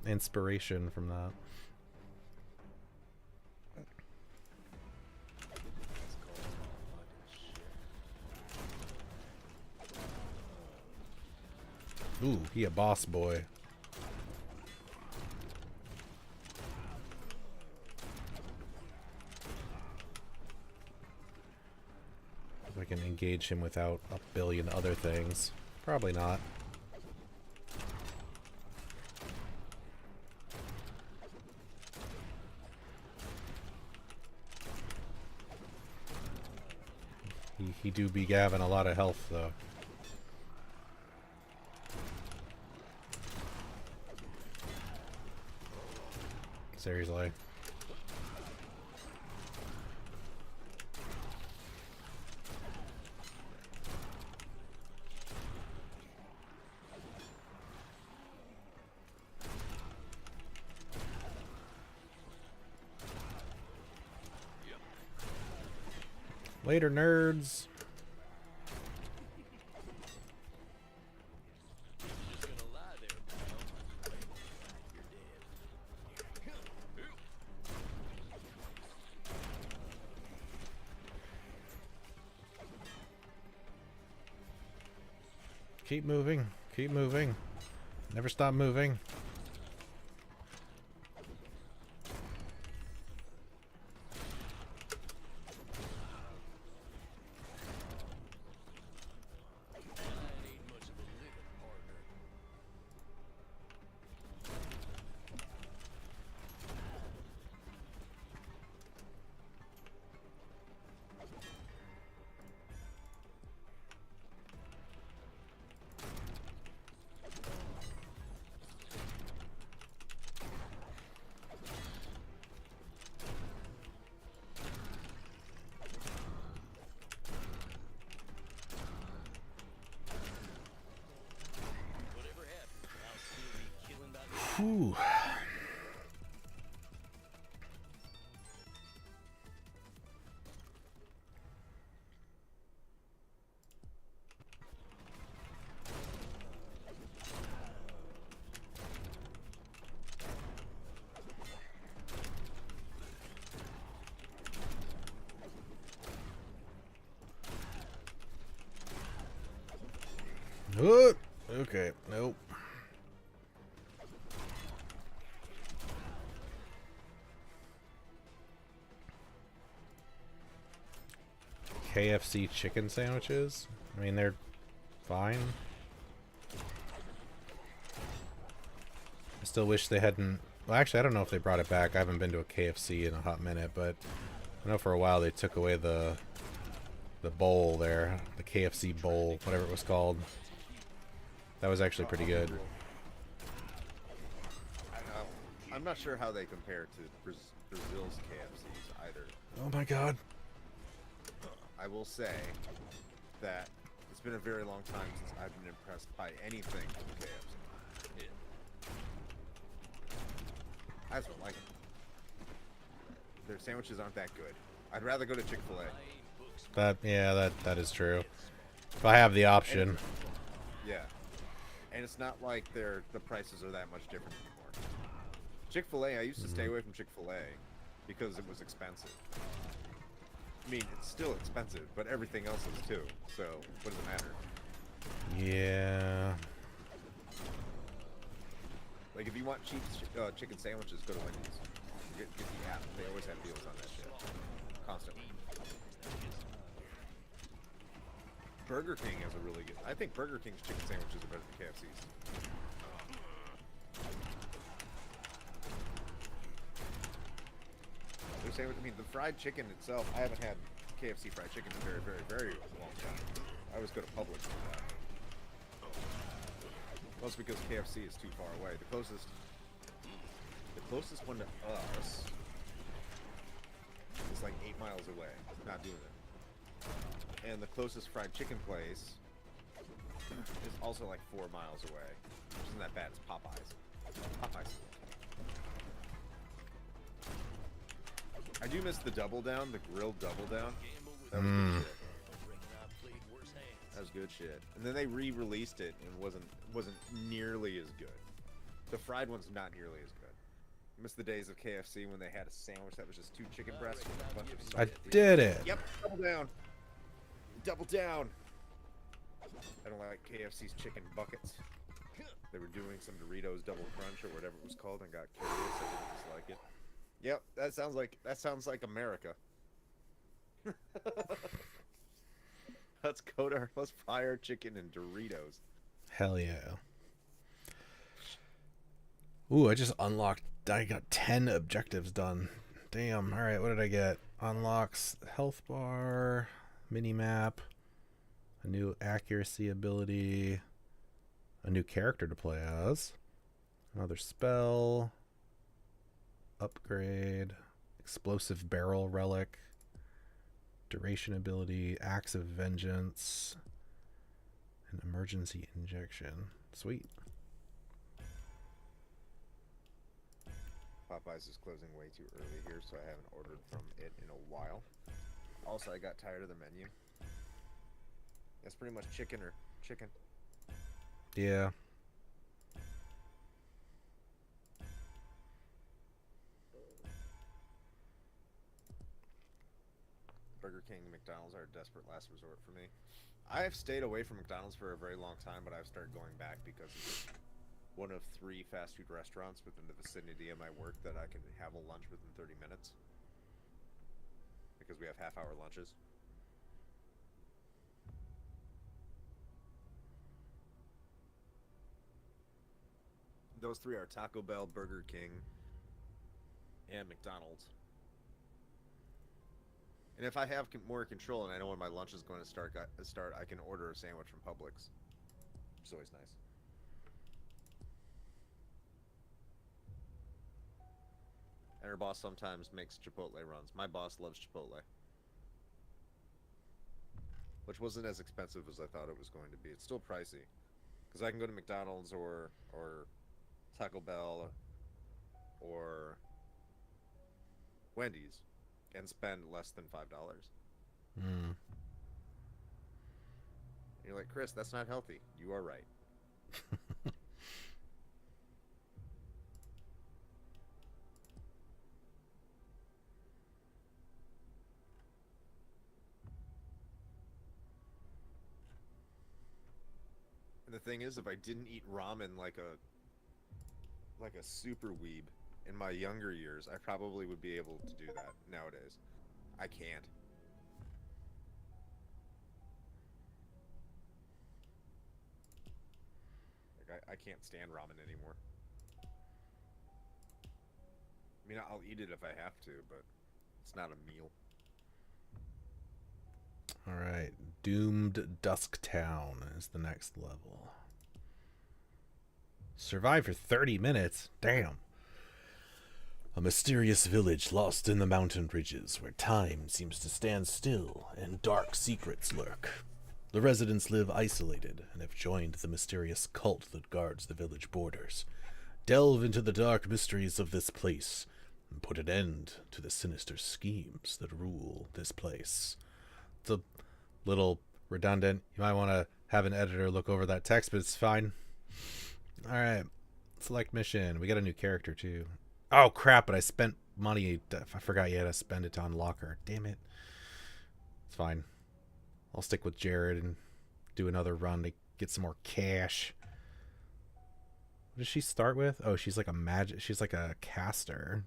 A: inspiration from that.
B: It's called fucking shit.
A: Ooh, he a boss boy. If I can engage him without a billion other things. Probably not. He do be having a lot of health though. Seriously. Later, nerds.
C: Just gonna lie there, pal. You're dead.
A: Keep moving. Keep moving. Never stop moving.
C: Mine ain't much of a living, partner. Whatever happened, I'll still be killing by the
A: Whew. Okay, nope. KFC chicken sandwiches? I mean, they're fine. I still wish they hadn't... Well, actually, I don't know if they brought it back. I haven't been to a KFC in a hot minute, but I know for a while they took away the bowl there. The KFC bowl, whatever it was called. That was actually pretty good.
B: I'm not sure how they compare to Brazil's KFCs either.
A: Oh my god.
B: I will say that it's been a very long time since I've been impressed by anything from KFC. I just don't like them. Their sandwiches aren't that good. I'd rather go to Chick-fil-A.
A: That is true. If I have the option.
B: Yeah. And it's not like the prices are that much different anymore. Chick-fil-A, I used to stay away from Chick-fil-A because it was expensive. I mean, it's still expensive, but everything else is too. So, what does it matter?
A: Yeah.
B: Like, if you want cheap chicken sandwiches, go to Wendy's. Get the app. They always have deals on that shit. Constantly. Burger King has a really good... I think Burger King's chicken sandwiches are better than KFC's. Their sandwich, I mean, the fried chicken itself, I haven't had KFC fried chicken in a very, very, very long time. I always go to Publix for that. Mostly because KFC is too far away. The closest one to us is like 8 miles away. Not doing it. And the closest fried chicken place is also like 4 miles away. Which isn't that bad. It's Popeyes. Popeyes. I do miss the Double Down, the grilled Double Down. That was good shit. That was good shit. And then they re-released it and wasn't nearly as good. The fried one's not nearly as good. I miss the days of KFC when they had a sandwich that was just 2 chicken breasts with a bunch of
A: I
B: sauce.
A: did it.
B: Yep, Double Down. Double Down. I don't like KFC's chicken buckets. They were doing some Doritos Double Crunch or whatever it was called and got curious. I didn't dislike it. Yep, that sounds like America. Let's fry our chicken and Doritos.
A: Hell yeah. Ooh, I just unlocked. I got 10 objectives done. Damn. All right, what did I get? Unlocks health bar, mini map. A new accuracy ability. A new character to play as. Another spell. Upgrade. Explosive barrel relic. Duration ability. Axe of vengeance. An emergency injection. Sweet.
B: Popeyes is closing way too early here, so I haven't ordered from it in a while. Also, I got tired of the menu. That's pretty much chicken or chicken.
A: Yeah.
B: Burger King and McDonald's are a desperate last resort for me. I have stayed away from McDonald's for a very long time, but I've started going back because it's one of 3 fast food restaurants within the vicinity of my work that I can have a lunch within 30 minutes. Because we have half-hour lunches. Those 3 are Taco Bell, Burger King, and McDonald's. And if I have more control and I know when my lunch is going to start, I can order a sandwich from Publix. It's always nice. And her boss sometimes makes Chipotle runs. My boss loves Chipotle. Which wasn't as expensive as I thought it was going to be. It's still pricey. Because I can go to McDonald's or Taco Bell or Wendy's and spend less than $5.
A: Mm.
B: You're like, Chris, that's not healthy. You are right. And the thing is, if I didn't eat ramen like a super weeb in my younger years, I probably would be able to do that nowadays. I can't. Like, I can't stand ramen anymore. I mean, I'll eat it if I have to, but it's not a meal.
A: Alright. Doomed Dusk Town is the next level. Survive for 30 minutes? Damn. A mysterious village lost in the mountain ridges where time seems to stand still and dark secrets lurk. The residents live isolated and have joined the mysterious cult that guards the village borders. Delve into the dark mysteries of this place and put an end to the sinister schemes that rule this place. It's a little redundant. You might want to have an editor look over that text, but it's fine. Alright. Select mission. We got a new character, too. Oh, crap, but I spent money. I forgot you had to spend it to unlock her. Damn it. It's fine. I'll stick with Jared and do another run to get some more cash. What does she start with? Oh, she's like a magic. She's like a caster.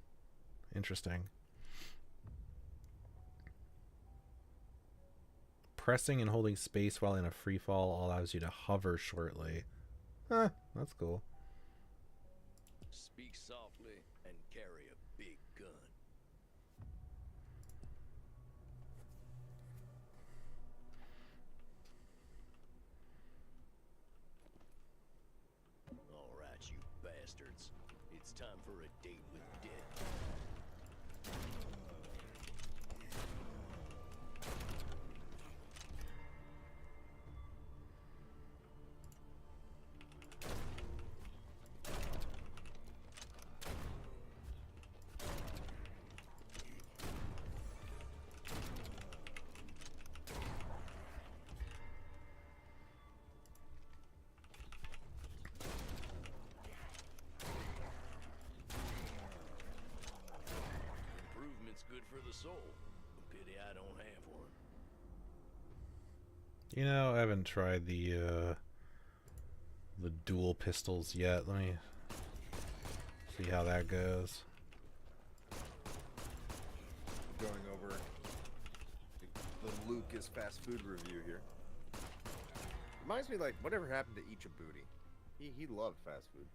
A: Interesting. Pressing and holding space while in a free fall allows you to hover shortly. Huh, that's cool.
C: Speak softly and carry a big gun. All right, you bastards. It's time for a date with death. Improvement's good for the soul. Pity I don't have one.
A: You know, I haven't tried the dual pistols yet. Let me see how that goes.
B: Going over the Lucas fast food review here. Reminds me, like, whatever happened to Ichibuti? He loved fast food.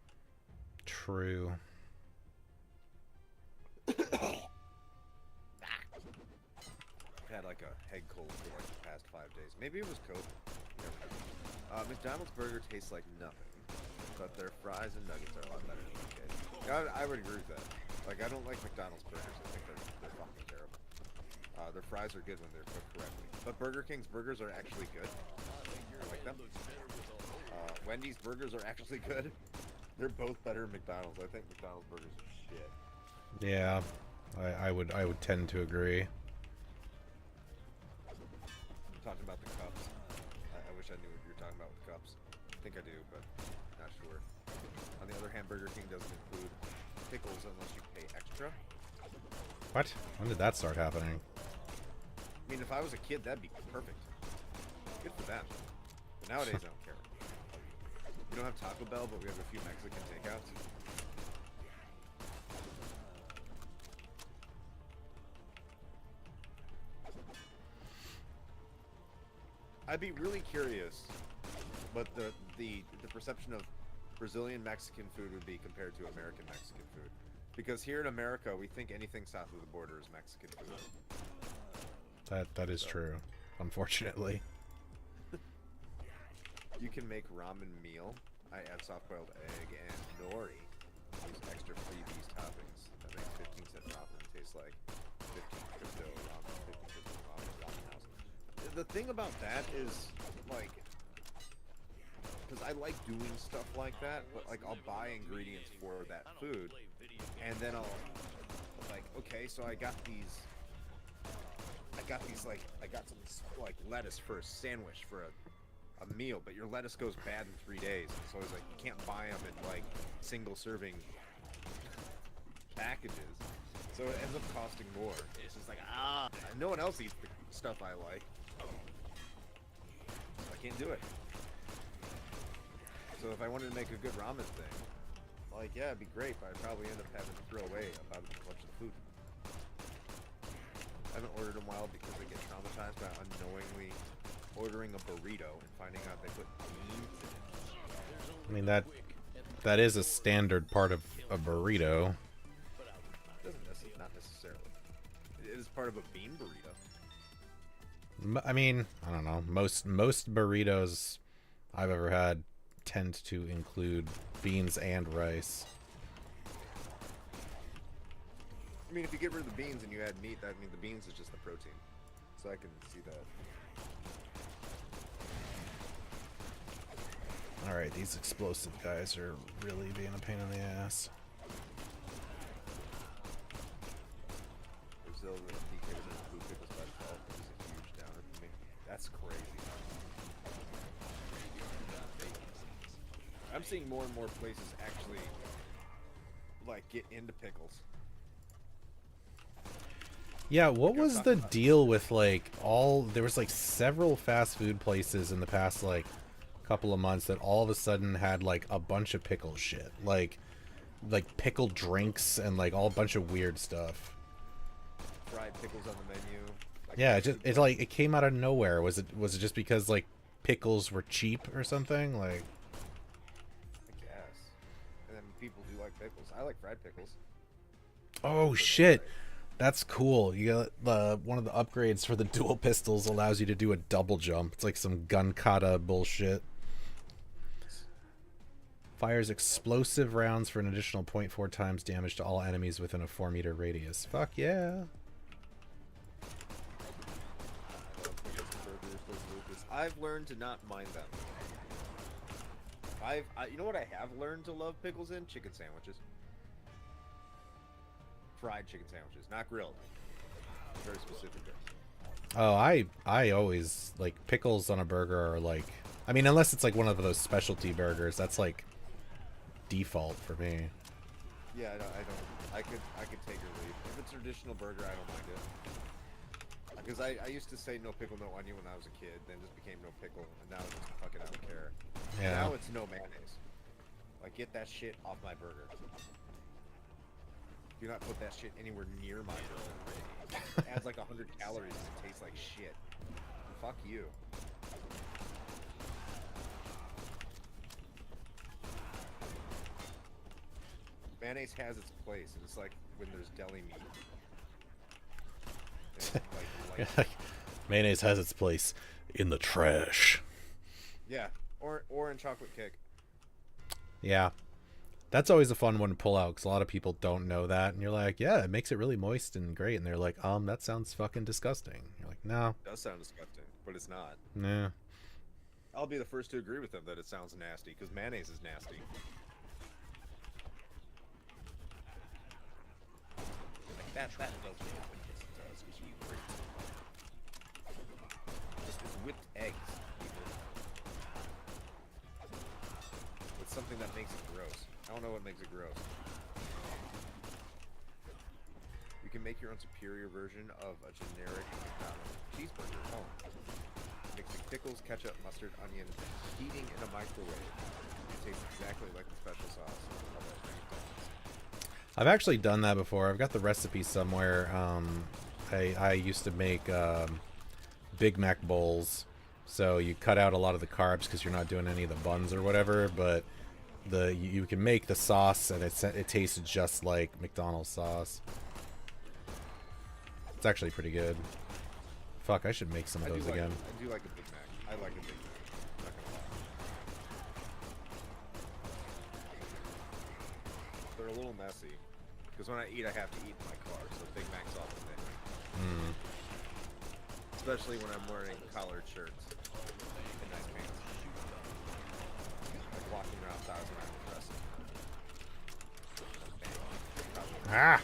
A: True.
B: Had like a head cold for like the past 5 days. Maybe it was COVID. McDonald's burger tastes like nothing, but their fries and nuggets are a lot better than BK's. I would agree with that. Like, I don't like McDonald's burgers. I think they're fucking terrible. Their fries are good when they're cooked correctly. But Burger King's burgers are actually good. I like them. Wendy's burgers are actually good. They're both better than McDonald's. I think McDonald's burgers are shit.
A: Yeah, I would tend to agree.
B: Talking about the cups. I wish I knew what you were talking about with cups. I think I do, but not sure. On the other hand, Burger King doesn't include pickles unless you pay extra.
A: What? When did that start happening?
B: I mean, if I was a kid, that'd be perfect. Good for them. But nowadays, I don't care. We don't have Taco Bell, but we have a few Mexican takeouts. I'd be really curious what the perception of Brazilian Mexican food would be compared to American Mexican food. Because here in America, we think anything south of the border is Mexican food.
A: That is true, unfortunately.
B: You can make ramen meal. I add soft-boiled egg and nori. These extra freebies toppings. That makes 15-cent ramen taste like 15 crypto ramen, 50 crypto ramen house. The thing about that is, like, because I like doing stuff like that, but like I'll buy ingredients for that food, and then I'll like, okay, so I got some like lettuce for a sandwich for a meal, but your lettuce goes bad in 3 days, so it's like you can't buy them in like single serving packages, so it ends up costing more. It's just like, no one else eats the stuff I like. I can't do it. So if I wanted to make a good ramen thing, like, yeah, it'd be great, but I'd probably end up having to throw away about as much of the food. I haven't ordered in a while because I get traumatized by unknowingly ordering a burrito and finding out they put beans in it.
A: I mean, that is a standard part of a burrito.
B: Not necessarily. It is part of a bean burrito.
A: I mean, I don't know. Most burritos I've ever had tend to include beans and rice.
B: I mean, if you get rid of the beans and you add meat, that means the beans is just the protein. So I can see that.
A: Alright, these explosive guys are really being a pain in the ass.
B: Brazil with DK was in blue pickles by default. That was a huge downer for me. That's crazy. I'm seeing more and more places actually like get into pickles.
A: Yeah, what was the deal with like there was like several fast food places in the past like couple of months that all of a sudden had like a bunch of pickle shit, like pickled drinks and like all a bunch of weird stuff.
B: Fried pickles on the menu. Like,
A: yeah, it came out of nowhere. Was it just because like pickles were cheap or something? Like,
B: I guess. And then people do like pickles. I like fried pickles.
A: oh shit. That's cool. You got one of the upgrades for the dual pistols allows you to do a double jump. It's like some gun kata bullshit. Fires explosive rounds for an additional 0.4 times damage to all enemies within a 4-meter radius. Fuck yeah.
B: I've learned to not mind them. You know what I have learned to love pickles in? Chicken sandwiches. Fried chicken sandwiches, not grilled. Very specific.
A: Oh, I always like pickles on a burger are like, I mean, unless it's like one of those specialty burgers, that's like default for me.
B: Yeah, I could take or leave. If it's a traditional burger, I don't mind it. Because I used to say no pickle, no onion when I was a kid, then just became no pickle, and now it's just fuck it, I don't care.
A: Yeah.
B: Now it's no mayonnaise. Like, get that shit off my burger. Do not put that shit anywhere near my burger. It adds like 100 calories and it tastes like shit. Fuck you. Mayonnaise has its place, and it's like when there's deli meat. It's like
A: Mayonnaise has its place in the trash.
B: yeah, or in chocolate cake.
A: Yeah. That's always a fun one to pull out because a lot of people don't know that. And you're like, yeah, it makes it really moist and great. And they're like, that sounds fucking disgusting. You're like, no,
B: It does sound disgusting, but it's not.
A: nah.
B: I'll be the first to agree with them that it sounds nasty because mayonnaise is nasty. Like that does what it does because you eat just with whipped eggs. It's something that makes it gross. I don't know what makes it gross. You can make your own superior version of a generic McDonald's cheeseburger at home. Mixing pickles, ketchup, mustard, onion, heating in a microwave. It tastes exactly like the special sauce of a McDonald's.
A: I've actually done that before. I've got the recipe somewhere. I used to make Big Mac bowls. So you cut out a lot of the carbs because you're not doing any of the buns or whatever, but you can make the sauce and it tastes just like McDonald's sauce. It's actually pretty good. Fuck, I should make some of those again.
B: I do like a Big Mac. I like a Big Mac. I'm not gonna lie. They're a little messy. Because when I eat, I have to eat in my car, so Big Mac's off the thing.
A: Mm.
B: Especially when I'm wearing collared shirts and nice pants. Like walking around Thousand Island dressing.
A: Ah!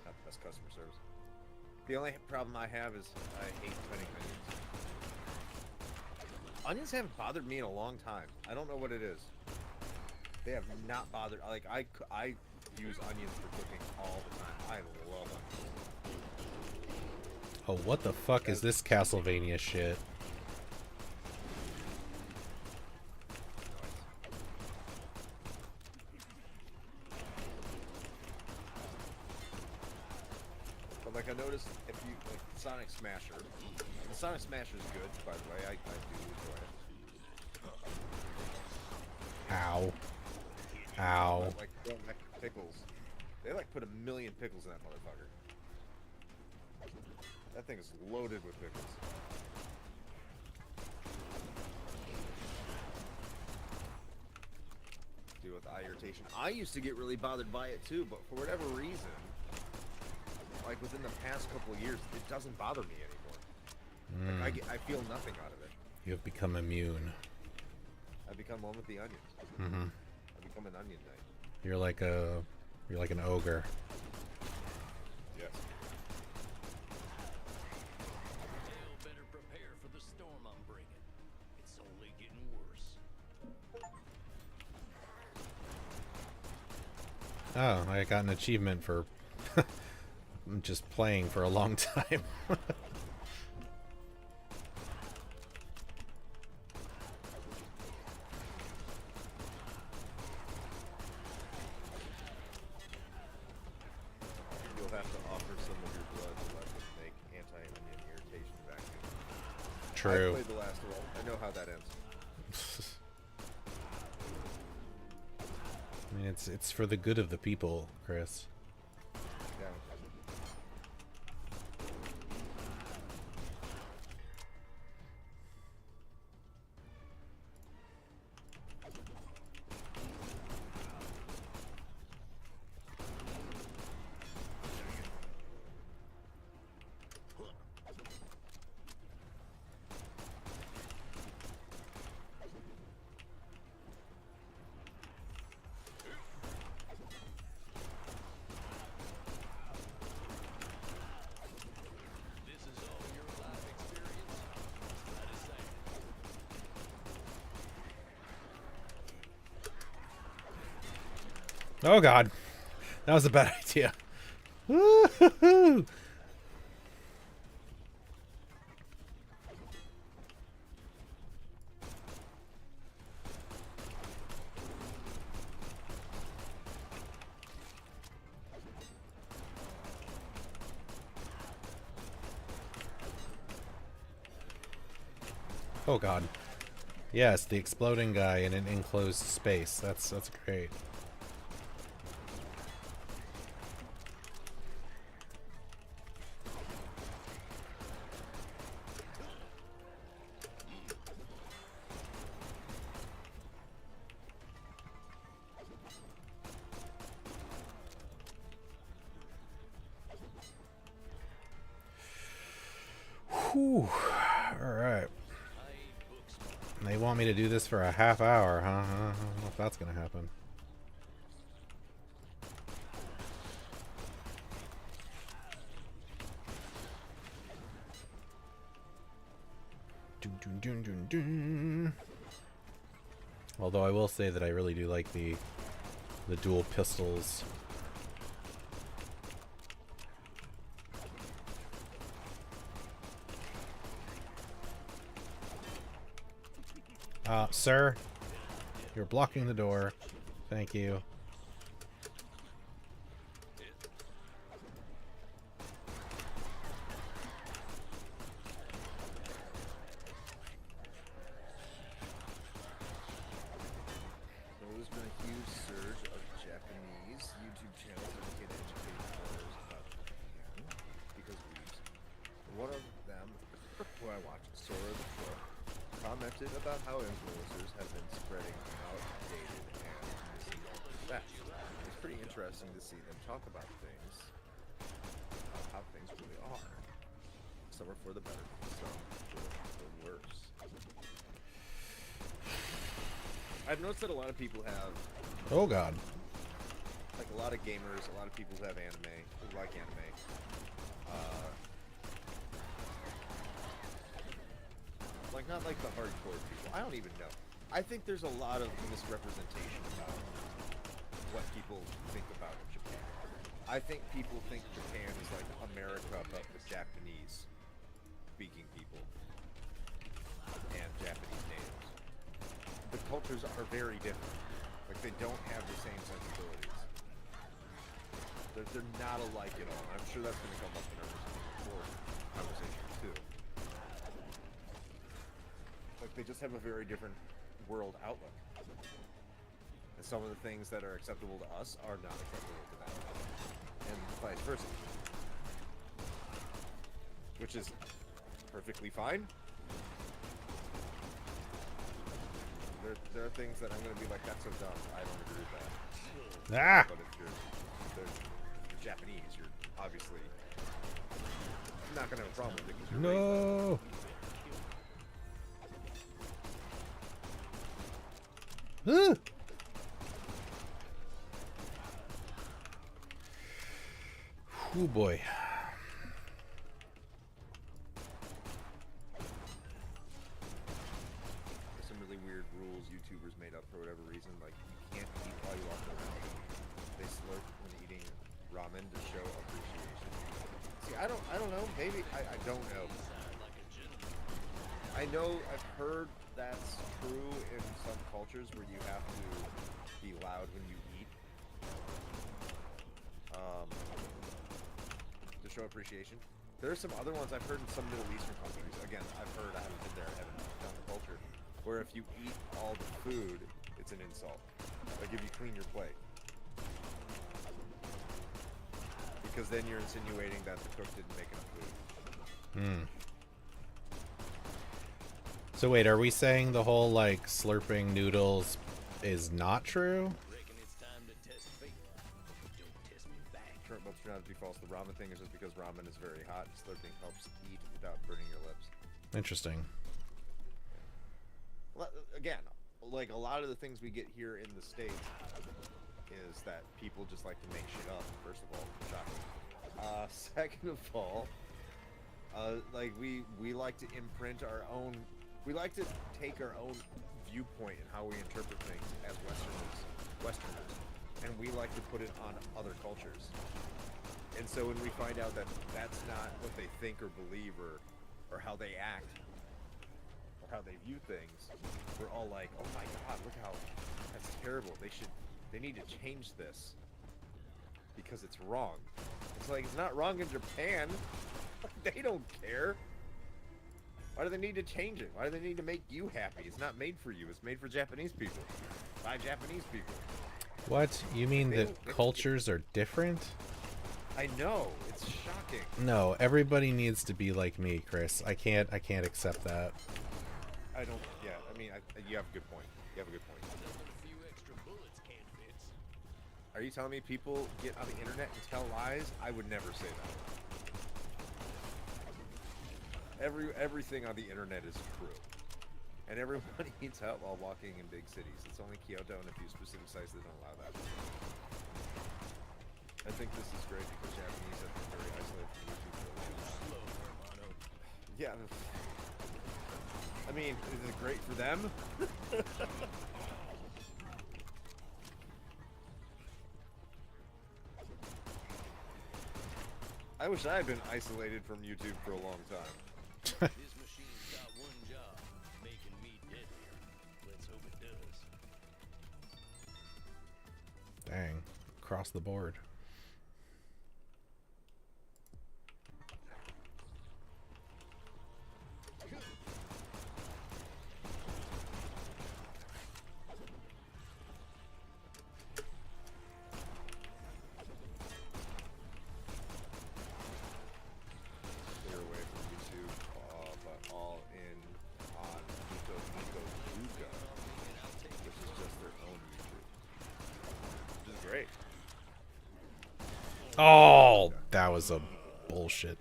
B: Not the best customer service. The only problem I have is I hate cutting onions. Onions haven't bothered me in a long time. I don't know what it is. They have not bothered. Like I use onions for cooking all the time. I love onions.
A: Oh, what the fuck is this Castlevania shit?
B: But like I noticed, if you like Sonic Smasher, the Sonic Smasher is good. By the way, I do enjoy it.
A: Ow. Ow.
B: But, like going back to pickles, they like put 1,000,000 pickles in that motherfucker. That thing is loaded with pickles. Deal with eye irritation. I used to get really bothered by it too, but for whatever reason, like within the past couple of years, it doesn't bother me anymore. Like I feel nothing out of it.
A: You have become immune.
B: I become one with the onions.
A: Mm-hmm.
B: I become an onion knight.
A: You're like an ogre.
B: Yes.
C: Hell better prepare for the storm I'm bringing. It's only getting worse.
A: Oh, I got an achievement for just playing for a long time.
B: You'll have to offer some of your blood to let them make anti-onion irritation vacuum.
A: True.
B: I played the last one. I know how that ends.
A: I mean, it's for the good of the people, Chris.
B: Yeah.
C: This is all your life experience. That is sad.
A: Oh god, that was a bad idea. Woo-hoo-hoo. Oh god. Yes, the exploding guy in an enclosed space. That's great. Whew. Alright. They want me to do this for a half hour, huh? I don't know if that's gonna happen. Dun, dun, dun, dun, dun. Although I will say that I really do like the dual pistols. Sir, you're blocking the door. Thank you.
B: So there's been a huge surge of Japanese YouTube channels that get educated followers about Japan because weebs. One of them, who I watched, Sora the Pro, commented about how influencers have been spreading outdated and misleading facts. It's pretty interesting to see them talk about things, how things really are. Some are for the better, some for the worse. I've noticed that a lot of people have,
A: Oh god.
B: like a lot of gamers, a lot of people who have anime, who like anime, like not like the hardcore people. I don't even know. I think there's a lot of misrepresentation about what people think about Japan. I think people think Japan is like America, but with Japanese speaking people and Japanese natives. The cultures are very different. Like they don't have the same sensibilities. They're not alike at all. I'm sure that's going to come up in our conversation too. Like they just have a very different world outlook. And some of the things that are acceptable to us are not acceptable to them. And vice versa. Which is perfectly fine. There are things that I'm going to be like, that's so dumb. I don't agree with that.
A: Ah!
B: But if you're Japanese, you're obviously not going to have a problem with it because you're raised that way.
A: No. Ah! Oh boy.
B: There's some really weird rules YouTubers made up for whatever reason. Like you can't eat while you walk around. They slurp when eating ramen to show appreciation. See, I don't know. Maybe I don't know. I know I've heard that's true in some cultures where you have to be loud when you eat. To show appreciation. There are some other ones I've heard in some Middle Eastern countries. Again, I've heard, I haven't been there, I haven't done the culture, where if you eat all the food, it's an insult. Like if you clean your plate. Because then you're insinuating that the cook didn't make enough food.
A: Hmm. So wait, are we saying the whole like slurping noodles is not true?
C: Reckon it's time to test fate. Don't test me back.
B: But turn out to be false. The ramen thing is just because ramen is very hot. Slurping helps eat without burning your lips.
A: Interesting.
B: Again, like a lot of the things we get here in the States is that people just like to make shit up, first of all. Shocking. Second of all, like we like to imprint our own, we like to take our own viewpoint in how we interpret things as Westerners, and we like to put it on other cultures. And so when we find out that that's not what they think or believe or how they act or how they view things, we're all like, oh my god, look how that's terrible. They need to change this because it's wrong. It's like, it's not wrong in Japan. They don't care. Why do they need to change it? Why do they need to make you happy? It's not made for you. It's made for Japanese people. By Japanese people.
A: What? You mean that cultures are different?
B: I know. It's shocking.
A: No, everybody needs to be like me, Chris. I can't accept that.
B: I don't, yeah, I mean, you have a good point. You have a good point.
C: A few extra bullets can't fit.
B: Are you telling me people get on the internet and tell lies? I would never say that. everything on the internet is true. And everyone needs help while walking in big cities. It's only Kyoto and a few specific sites that don't allow that. I think this is great because Japanese have been very isolated from YouTube. Yeah. I mean, is it great for them? I wish I had been isolated from YouTube for a long time.
C: This machine's got one job, making me deadlier. Let's hope it does.
A: Dang. Across the board.
B: Clear away from YouTube, but all in on Nico Luca, which is just their own YouTube. Which is great.
A: Oh, that was a bullshit.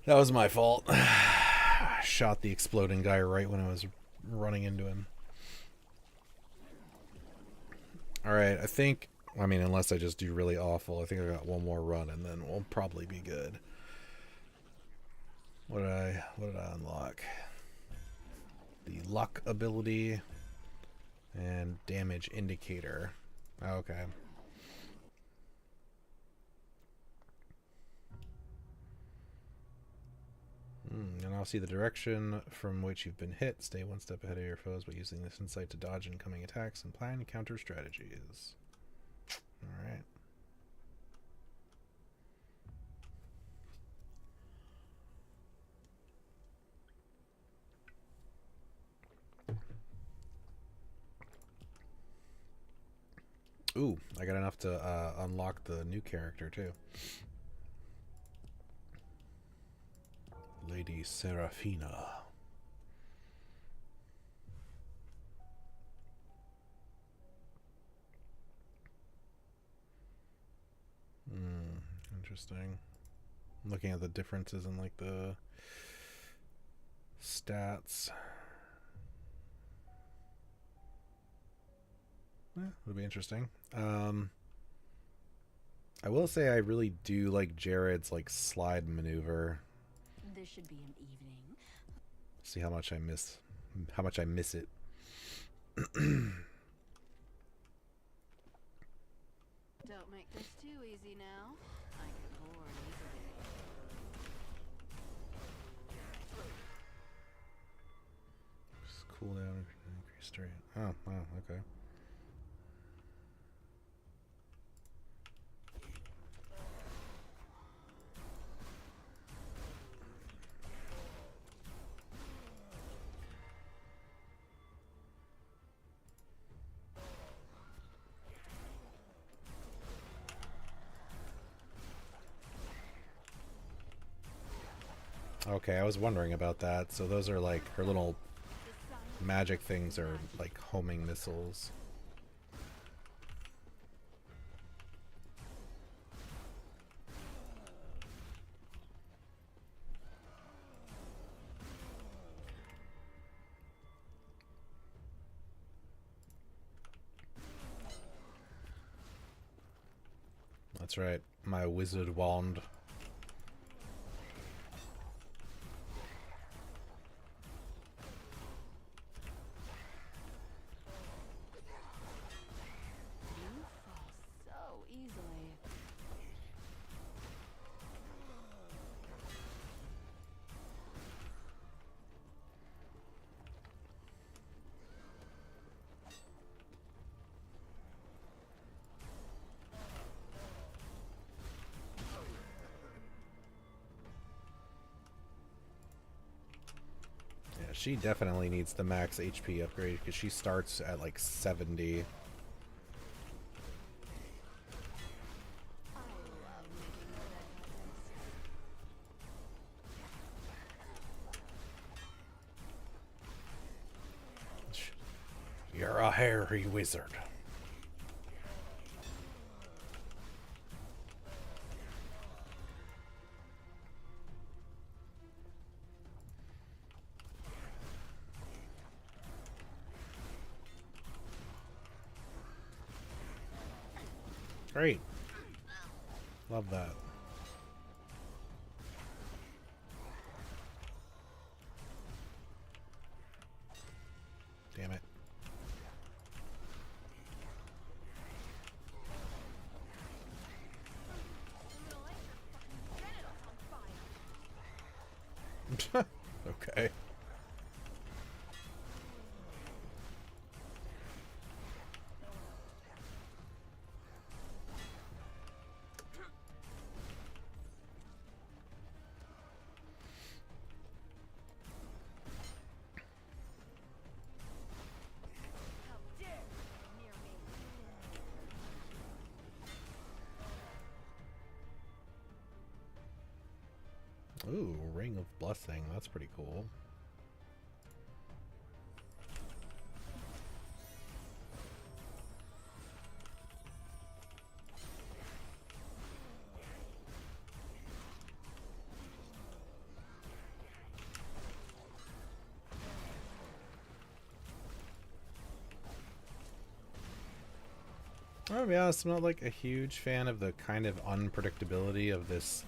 A: That was my fault. Shot the exploding guy right when I was running into him. Alright, I think, I mean, unless I just do really awful, I think I got one more run and then we'll probably be good. What did I unlock? The luck ability and damage indicator. Okay. And I'll see the direction from which you've been hit. Stay one step ahead of your foes by using this insight to dodge incoming attacks and plan counter strategies. Alright. Ooh, I got enough to unlock the new character too. Lady Serafina. Interesting. I'm looking at the differences in like the stats. Yeah, it'll be interesting. I will say I really do like Jared's like slide maneuver.
D: This should be an evening.
A: See how much I miss it.
D: Don't make this too easy now. I get bored easily.
A: Just cool down, increase straight. Oh, okay. Okay, I was wondering about that. So those are like her little magic things are like homing missiles. That's right, my wizard wand.
D: You fall so easily.
A: Yeah, she definitely needs the max HP upgrade because she starts at like 70.
D: I love making that happen.
A: You're a hairy wizard. Great. Love that. Damn it. Okay. Ooh, Ring of Blessing. That's pretty cool. I'll be honest, I'm not like a huge fan of the kind of unpredictability of this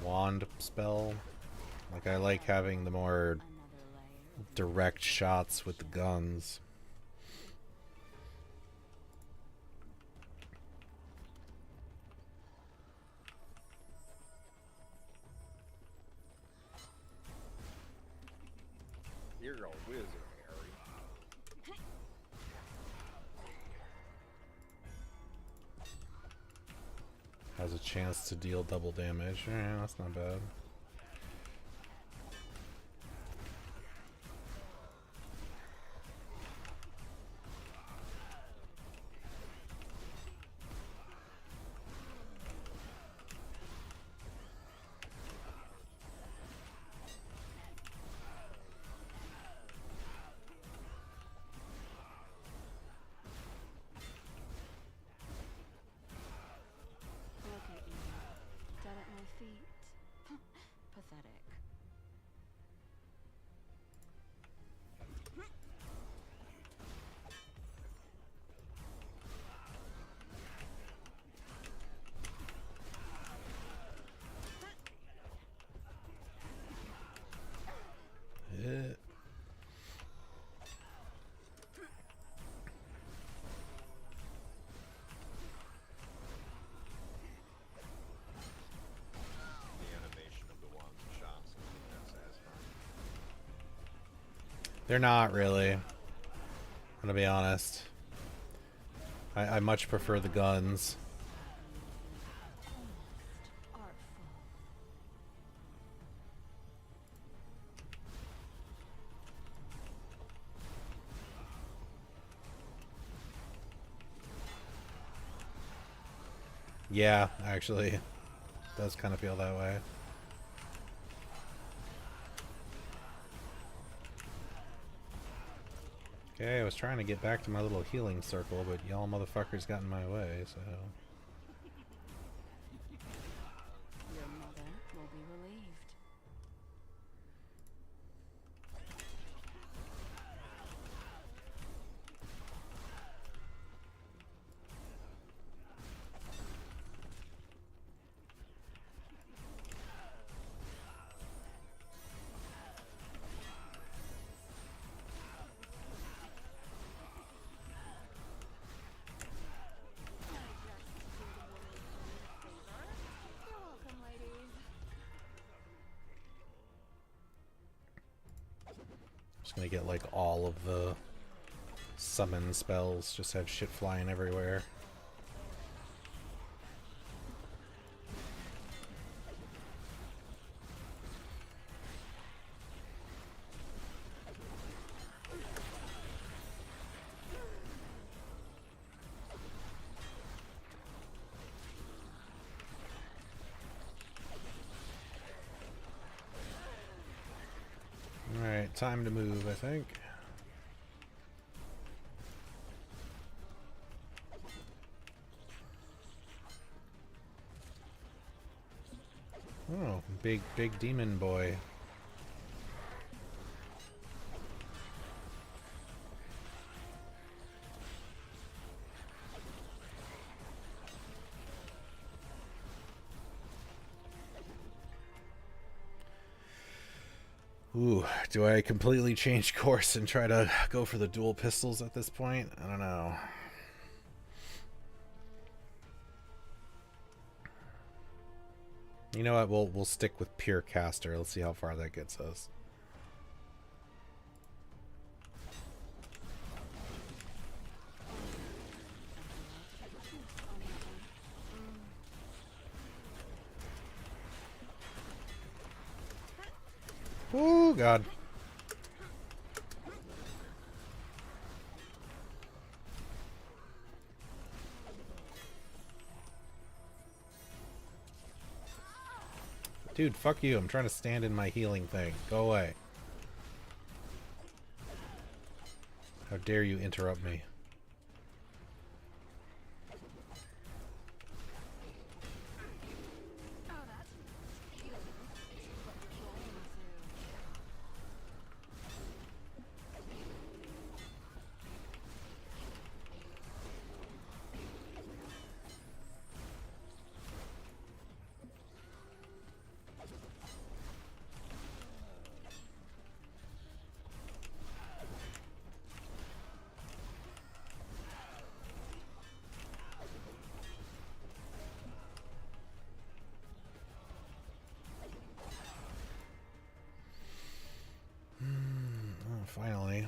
A: wand spell. Like, I like having the more
D: Another layer of
A: direct shots with the guns.
B: You're a wizard, Harry.
A: Has a chance to deal double damage. Yeah, that's not bad.
D: Look at you. Dead at my feet. Pathetic.
A: Yeah.
B: The animation of the wands and shots is satisfying.
A: They're not really. I'm gonna be honest. I much prefer the guns.
D: Artful.
A: Yeah, actually. It does kind of feel that way. Okay, I was trying to get back to my little healing circle, but y'all motherfuckers got in my way, so...
D: Your mother will be relieved. You're welcome, ladies.
A: Just gonna get like all of the summon spells, just have shit flying everywhere. Alright, time to move, I think. Oh, big demon boy. Ooh, do I completely change course and try to go for the dual pistols at this point? I don't know. You know what? We'll stick with pure caster. Let's see how far that gets us. Oh God. Dude, fuck you. I'm trying to stand in my healing thing. Go away. How dare you interrupt me? Finally.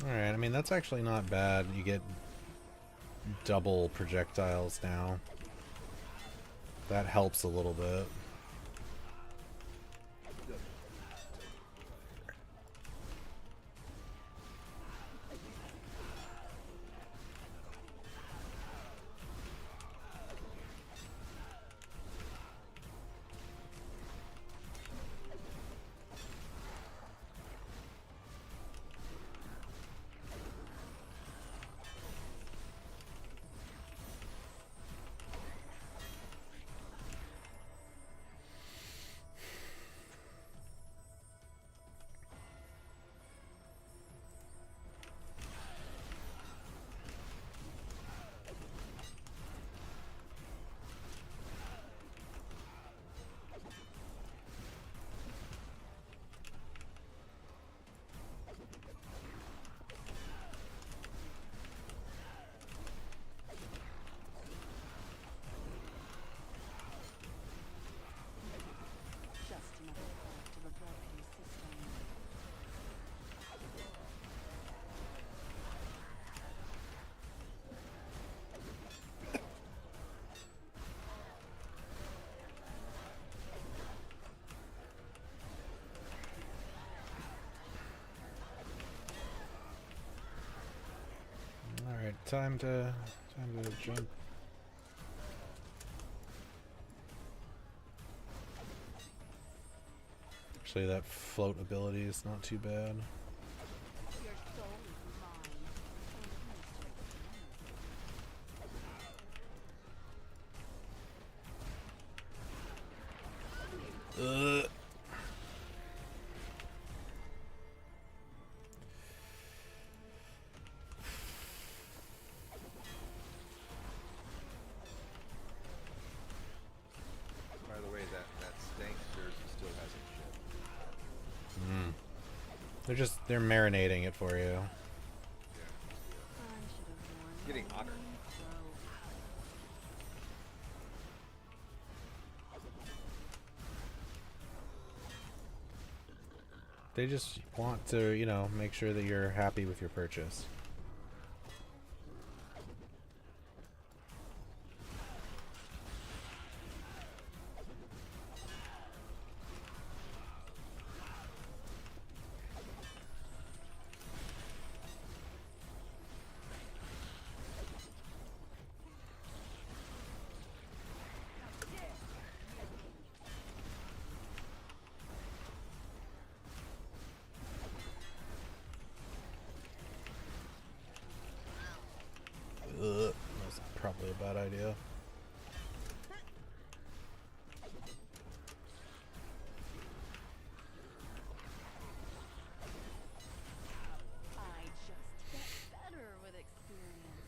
A: Alright, I mean, that's actually not bad. You get double projectiles now. That helps a little bit. Alright, time to jump. Actually, that float ability is not too bad. Ugh.
B: By the way, that stank jersey still hasn't shipped.
A: They're marinating it for you.
B: Getting hotter.
A: They just want to, you know, make sure that you're happy with your purchase. Ugh, that's probably a bad idea.
D: I just get better with experience.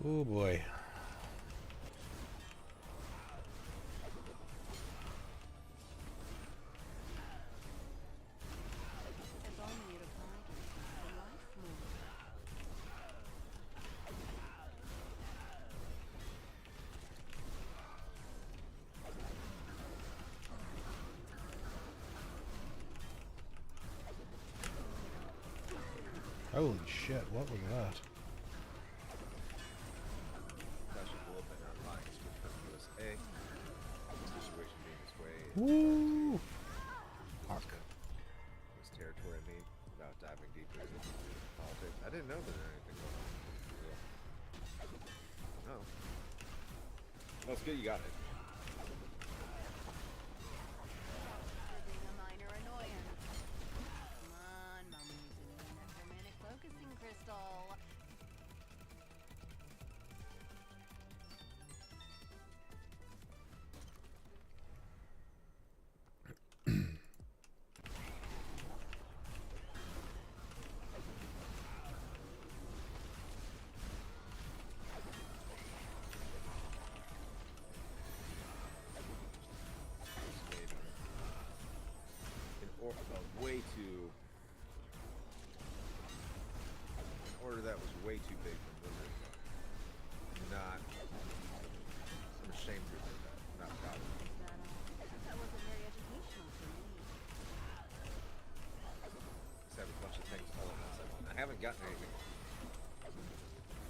A: Oh boy.
D: If only you'd applied yourself in life more.
A: Holy shit, what was that?
B: That should blow up in our minds with the USA. The situation being this way.
A: Woo! Fuck.
B: This territory, I mean, without diving deeper into politics. I didn't know there was anything going on. No. Well, it's good you got it.
D: For being a minor annoyance. Come on, Mom using the necromantic focusing crystal.
B: Maybe. Way too. An order that was way too big for Blizzard. Not. I'm ashamed to admit that. Not proud of it.
D: That wasn't very educational for me.
B: Just have a bunch of things all at once. I haven't gotten anything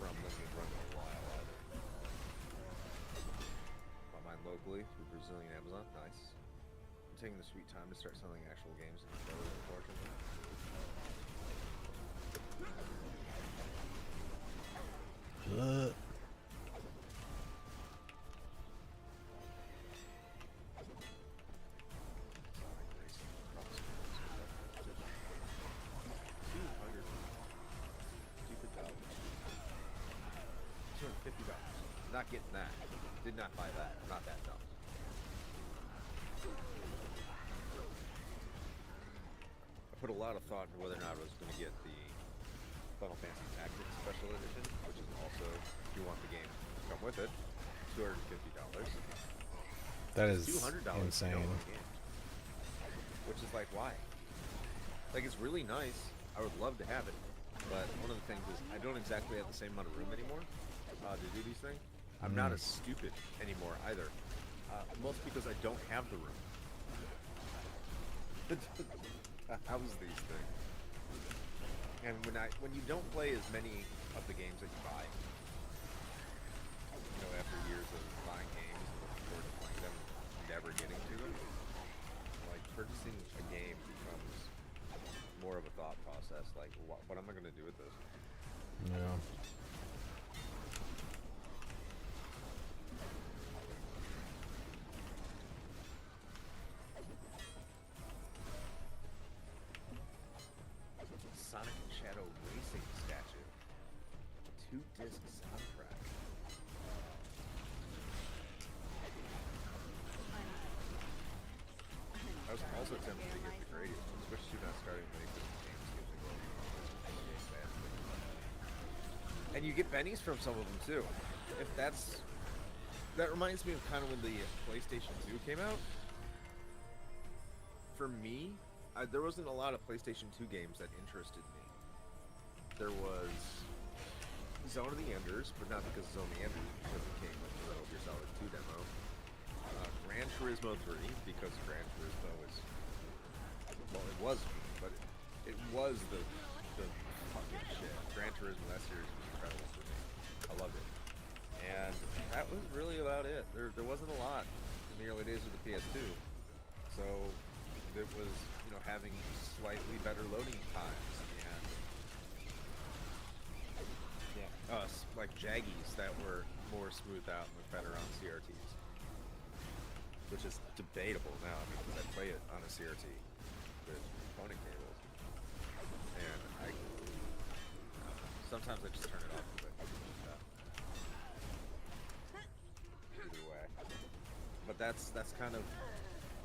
B: from Limited Run in a while either. Bought mine locally through Brazilian Amazon. Nice. I'm taking the sweet time to start selling actual games in the trailer, unfortunately. Sonic Racing Cross. $200. Stupid dollars. $250. Not getting that. Did not buy that. Not that dumb. I put a lot of thought into whether or not I was going to get the Final Fantasy Tactics Special Edition, which is also, if you want the game to come with it, $250.
A: That is
B: $200 if you
A: insane.
B: don't want the game. Which is like, why? Like, it's really nice. I would love to have it. But one of the things is, I don't exactly have the same amount of room anymore to do these things. I'm not as stupid anymore either. Mostly because I don't have the room. How's these things? And when you don't play as many of the games that you buy, you know, after years of buying games and looking forward to playing them, never getting to them, like purchasing a game becomes more of a thought process. Like, what am I going to do with this?
A: Yeah.
B: Sonic and Shadow Racing statue. 2-disc soundtrack. I was also tempted to get the Gradius one, Switch 2 not starting to make this games gives me a and you get bennies from some of them too. If that reminds me of kind of when the PlayStation 2 came out. For me, there wasn't a lot of PlayStation 2 games that interested me. There was Zone of the Enders, but not because of Zone of the Enders, because it came with the Metal Gear Solid 2 demo. Gran Turismo 3, because Gran Turismo is, well, it was, but it was the fucking shit. Gran Turismo, that series was incredible for me. I loved it. And that was really about it. There wasn't a lot in the early days of the PS2. So it was, you know, having slightly better loading times and like Jaggies that were more smoothed out and looked better on CRTs, which is debatable now. I mean, because I play it on a CRT with component cables, and sometimes I just turn it off because either way. But that's kind of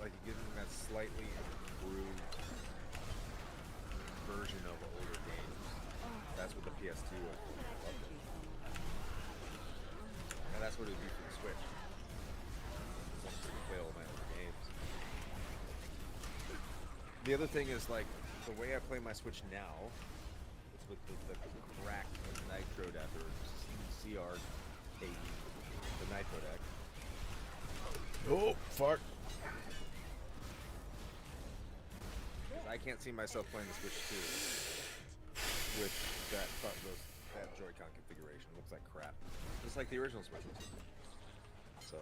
B: like giving that slightly improved version of older games. That's what the PS2 was. I loved it. That's what it'd be for the Switch. So I can play all my other games. The other thing is like the way I play my Switch now, it's with the cracked Nitro deck or CR80, the Nitro deck.
A: Oh, fuck.
B: I can't see myself playing the Switch 2 with that Joy-Con configuration. It looks like crap, just like the original Switch was. So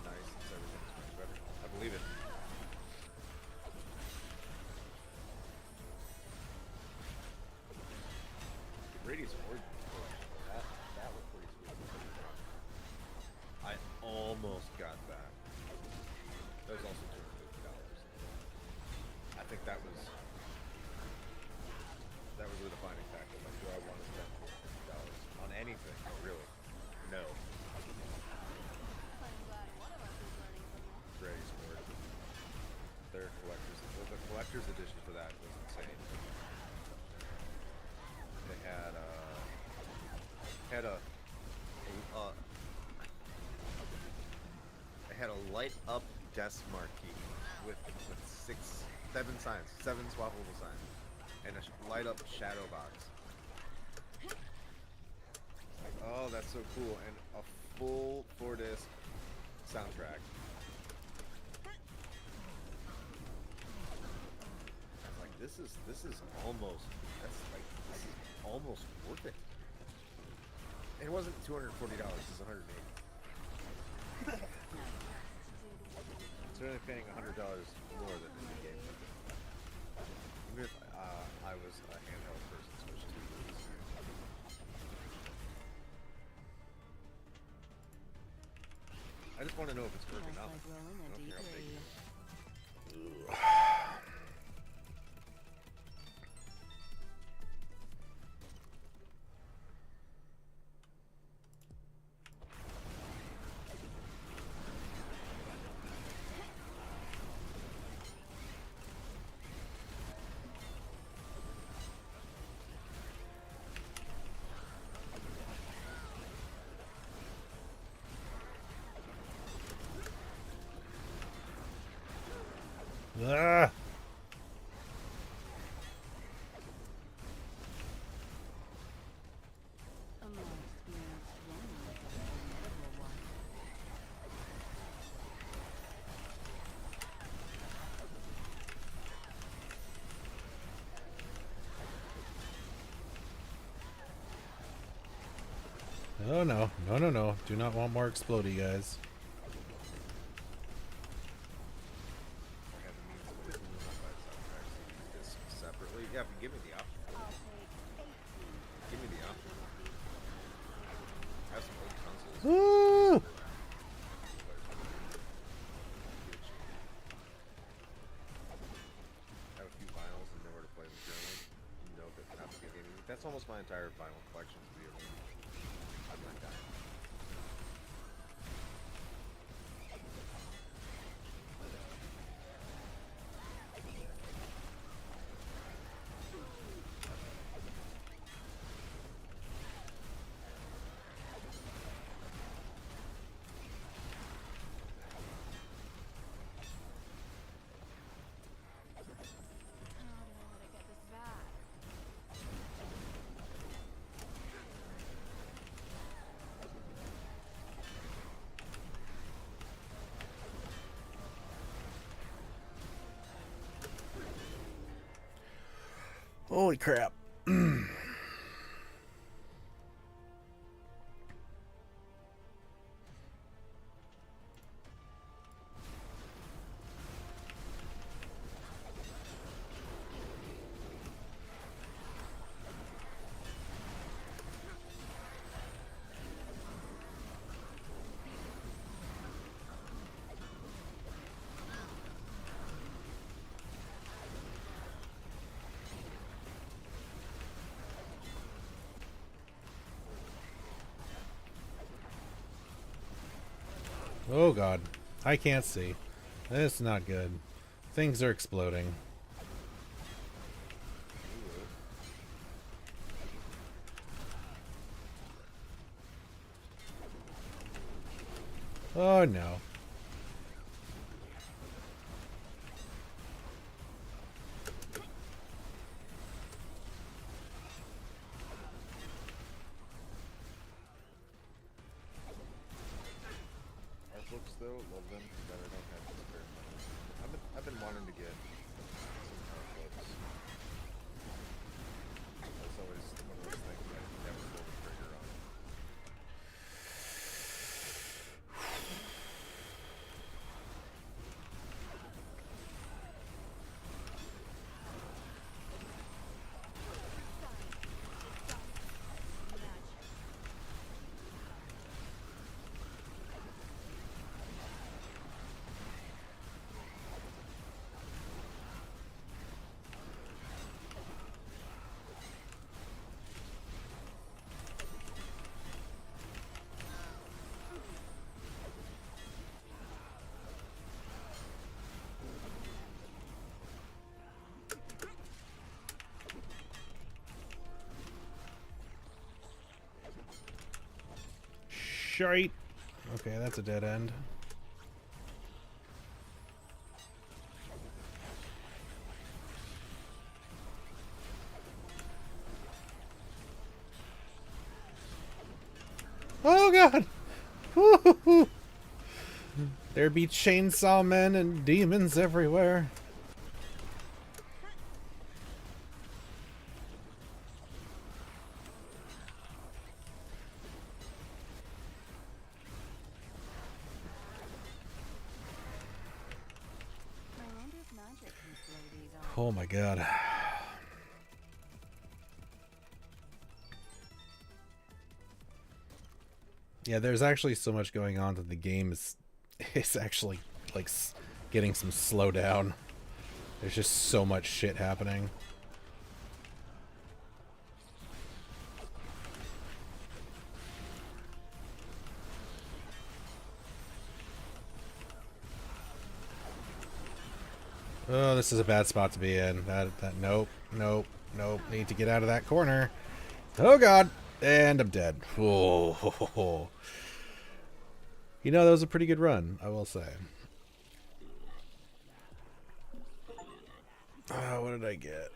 B: nice, it's everything's much better. I believe it. The Radius Origins collection, that was pretty sweet. I almost got that. That was also $250. I think that was the defining factor. Like, do I want to spend $50 on anything? Really? No.
D: I'm glad one of us is learning from you.
B: Ready for it. Their collector's the collector's edition for that was insane. They had a light up desk marquee with 7 swappable signs, and a light up shadow box. Like, oh, that's so cool, and a full 4-disc soundtrack. I was like, this is almost worth it. It wasn't $240, it's $180. It's really paying $100 more than in the game. Even if I was a handheld person, Switch 2 was. I just want to know if it's
D: Just
B: ergonomic.
D: like rolling
B: I
D: a
B: don't care how big it
D: D3.
B: is.
A: Ah!
D: A more experienced woman with a formidable one.
A: Oh no, no, no, no. Do not want more explodey, guys.
B: I have the means of picking them up by soundtracks and use this separately. Yeah, but give me the option.
D: I'll take 18.
B: Give me the option. I have some old consoles.
A: Woo!
B: I have a few vinyls and nowhere to play them currently. No, but not video gaming. That's almost my entire vinyl collection of video games. I'm like that.
D: How do I let it get this bad?
A: Holy crap. Oh god. I can't see. That's not good. Things are exploding. Oh no.
B: Art books though, love them, but I don't have the spare money. I've been wanting to get some art books. That's always one of those things I never pull the trigger on.
A: Shite. Okay, that's a dead end. Oh god! Woo-hoo-hoo. There be chainsaw men and demons everywhere.
D: I wonder if magic can slow these on.
A: Oh my god. Yeah, there's actually so much going on that the game is actually like getting some slowdown. There's just so much shit happening. Oh, this is a bad spot to be in. Nope, nope, nope. Need to get out of that corner. Oh god, and I'm dead. Oh, you know, that was a pretty good run, I will say. What did I get?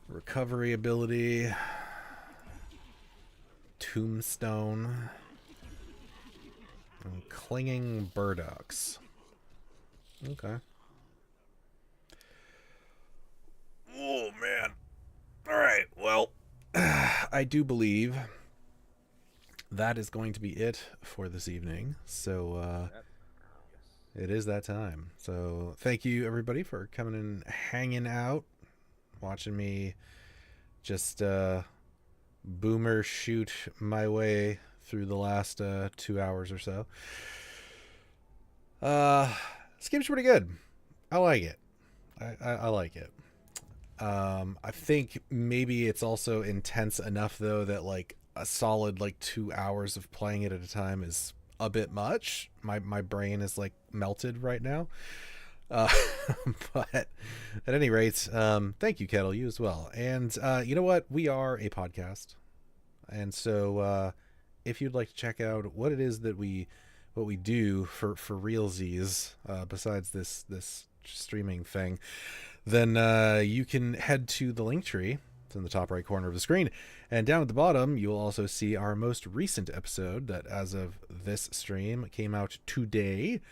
A: Recovery ability. Tombstone. And clinging burdocks. Okay. Oh, man. Alright, well, I do believe that is going to be it for this evening. So, it is that time. So, thank you, everybody, for coming and hanging out, watching me just boomer shoot my way through the last 2 hours or so. This game's pretty good. I like it. I like it. I think maybe it's also intense enough though that like a solid like 2 hours of playing it at a time is a bit much. My brain is like melted right now. But at any rate, thank you, Kettle, you as well. And you know what? We are a podcast, and so if you'd like to check out what it is that we do for realsies, besides this streaming thing, then you can head to the link tree. It's in the top right corner of the screen, and down at the bottom you'll also see our most recent episode that as of this stream came out today,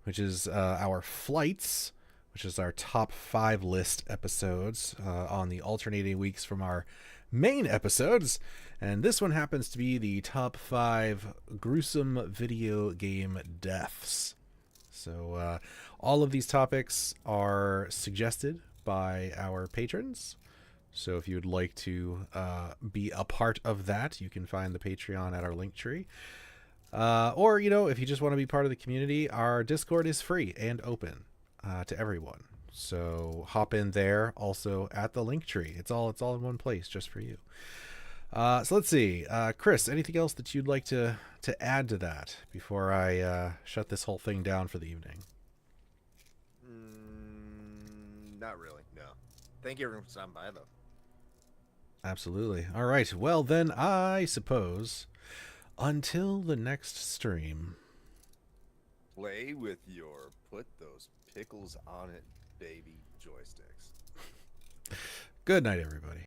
A: which is our flights, which is our top 5 list episodes on the alternating weeks from our main episodes. And this one happens to be the top 5 gruesome video game deaths. So all of these topics are suggested by our patrons. So if you would like to be a part of that, you can find the Patreon at our link tree. Or, you know, if you just want to be part of the community, our Discord is free and open to everyone. So hop in there also at the link tree. It's all in one place just for you. So let's see. Chris, anything else that you'd like to add to that before I shut this whole thing down for the evening?
B: Not really, no. Thank you everyone for stopping by, though.
A: Absolutely. All right. Well, then I suppose Until the next stream.
B: Play with your put those pickles on it, baby joysticks.
A: Good night, everybody.